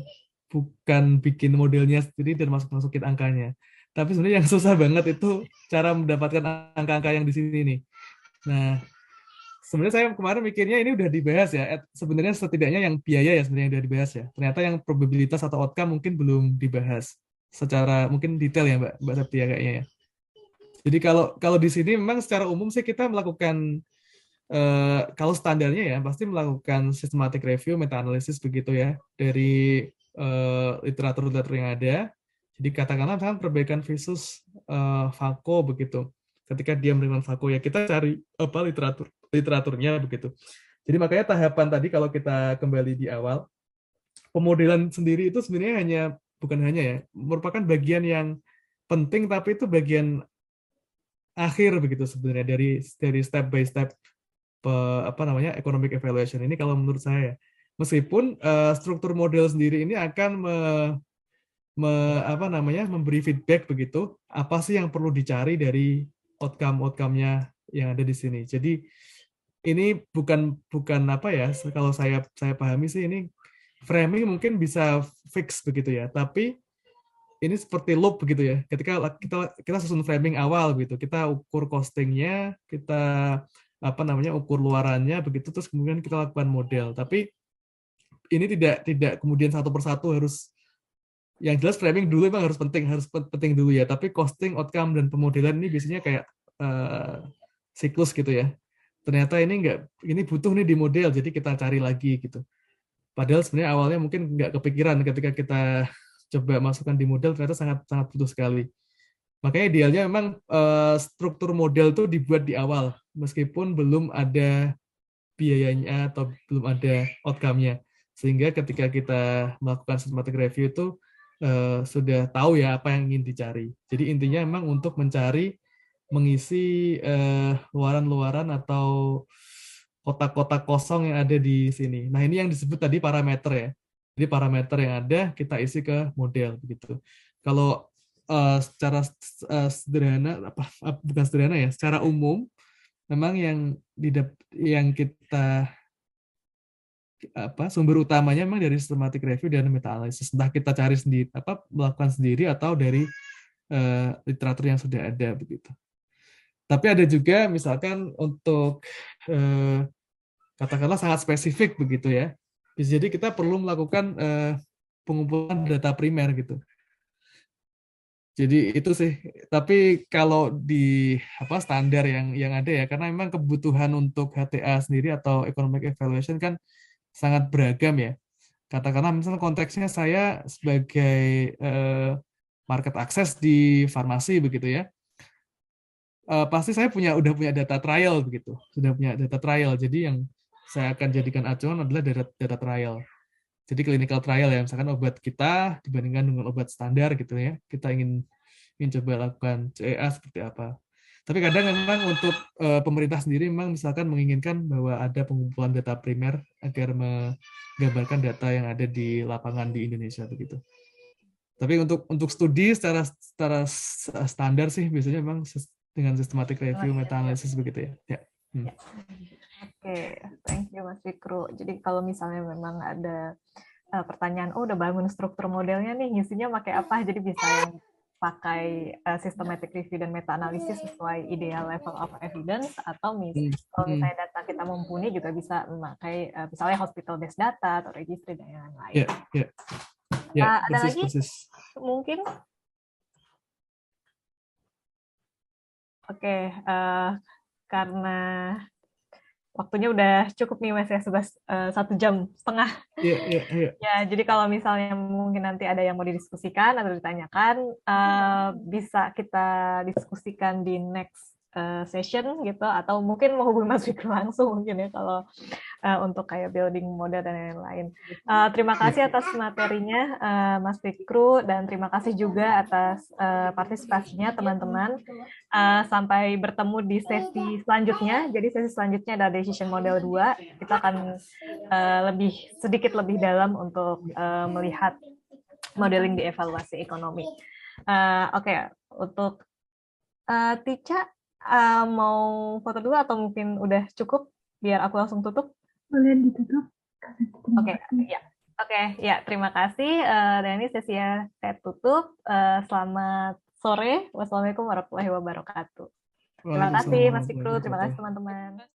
bukan bikin modelnya sendiri dan masukin angkanya. Tapi sebenarnya yang susah banget itu cara mendapatkan angka-angka yang di sini nih. Nah, sebenarnya saya kemarin mikirnya ini udah dibahas ya. Sebenarnya setidaknya yang biaya ya sebenarnya yang udah dibahas ya. Ternyata yang probabilitas atau outcome mungkin belum dibahas secara mungkin detail ya Mbak Septi ya kayaknya ya. Jadi kalau kalau di sini memang secara umum sih kita melakukan kalau standarnya ya pasti melakukan systematic review, meta analisis begitu ya dari literatur-literatur yang ada. Jadi katakanlah misalkan perbaikan visus Fako begitu. Ketika dia menerima Fako ya kita cari apa literaturnya begitu. Jadi makanya tahapan tadi kalau kita kembali di awal, pemodelan sendiri itu sebenarnya bukan hanya ya, merupakan bagian yang penting tapi itu bagian akhir begitu sebenarnya dari step by step apa namanya economic evaluation ini kalau menurut saya. Meskipun struktur model sendiri ini akan apa namanya memberi feedback begitu apa sih yang perlu dicari dari outcome-nya yang ada di sini. Jadi ini bukan apa ya kalau saya pahami sih ini framing mungkin bisa fix begitu ya, tapi ini seperti loop begitu ya. Ketika kita susun framing awal gitu, kita ukur costingnya, kita apa namanya ukur luarannya begitu, terus kemudian kita lakukan model. Tapi ini tidak kemudian satu persatu harus, yang jelas framing dulu memang harus penting dulu ya. Tapi costing, outcome dan pemodelan ini biasanya kayak siklus gitu ya. Ternyata ini butuh nih di model, jadi kita cari lagi gitu. Padahal sebenarnya awalnya mungkin nggak kepikiran ketika kita coba masukkan di model ternyata sangat sangat butuh sekali. Makanya idealnya memang struktur model itu dibuat di awal meskipun belum ada biayanya atau belum ada outcome-nya. Sehingga ketika kita melakukan systematic review itu sudah tahu ya apa yang ingin dicari. Jadi intinya memang untuk mengisi luaran-luaran atau kotak-kotak kosong yang ada di sini. Nah, ini yang disebut tadi parameter ya. Jadi parameter yang ada kita isi ke model begitu. Kalau secara sederhana bukan sederhana ya, secara umum memang yang kita sumber utamanya memang dari systematic review dan meta analysis. Entah kita cari sendiri melakukan sendiri atau dari literatur yang sudah ada begitu. Tapi ada juga misalkan untuk katakanlah sangat spesifik begitu ya. Bisa jadi kita perlu melakukan pengumpulan data primer gitu. Jadi itu sih. Tapi kalau di standar yang ada ya, karena memang kebutuhan untuk HTA sendiri atau economic evaluation kan sangat beragam ya. Katakanlah misalnya konteksnya saya sebagai market access di farmasi begitu ya. Pasti saya udah punya data trial begitu. Sudah punya data trial. Jadi yang saya akan jadikan acuan adalah data trial. Jadi clinical trial ya, misalkan obat kita dibandingkan dengan obat standar gitu ya. Kita ingin coba lakukan CEA seperti apa. Tapi kadang memang untuk pemerintah sendiri memang misalkan menginginkan bahwa ada pengumpulan data primer agar menggambarkan data yang ada di lapangan di Indonesia begitu. Tapi untuk studi secara standar sih biasanya memang dengan systematic review, meta analysis begitu ya. Ya. Oke, thank you Mas Fikru. Jadi kalau misalnya memang ada pertanyaan, udah bangun struktur modelnya nih, ngisinya pakai apa? Jadi bisa yang pakai systematic review dan meta analisis sesuai ideal level of evidence, atau kalau misalnya data kita mumpuni juga bisa memakai misalnya hospital based data atau registry dan yang lain. Ada persis. Lagi mungkin? Oke, karena waktunya udah cukup nih Mas ya, sudah 1,5 jam. Ya, jadi kalau misalnya mungkin nanti ada yang mau didiskusikan atau ditanyakan, bisa kita diskusikan di next session gitu, atau mungkin mau hubungi Mas Fikru langsung mungkin ya kalau untuk kayak building model dan lain-lain. Terima kasih atas materinya Mas Fikru, dan terima kasih juga atas partisipasinya teman-teman. Sampai bertemu di sesi selanjutnya. Jadi sesi selanjutnya adalah Decision Model 2. Kita akan sedikit lebih dalam untuk melihat modeling di evaluasi ekonomi. Oke, untuk Tica, mau foto dulu atau mungkin udah cukup biar aku langsung tutup? Boleh ditutup. Terima Oke, kasih. ya. Oke, ya, terima kasih. Dan ini sesinya saya tutup. Selamat sore. Wassalamualaikum warahmatullahi wabarakatuh. Terima kasih, Mas Waalaikumsalam Fikru. warahmatullahi Terima kasih, wabarakatuh. teman-teman.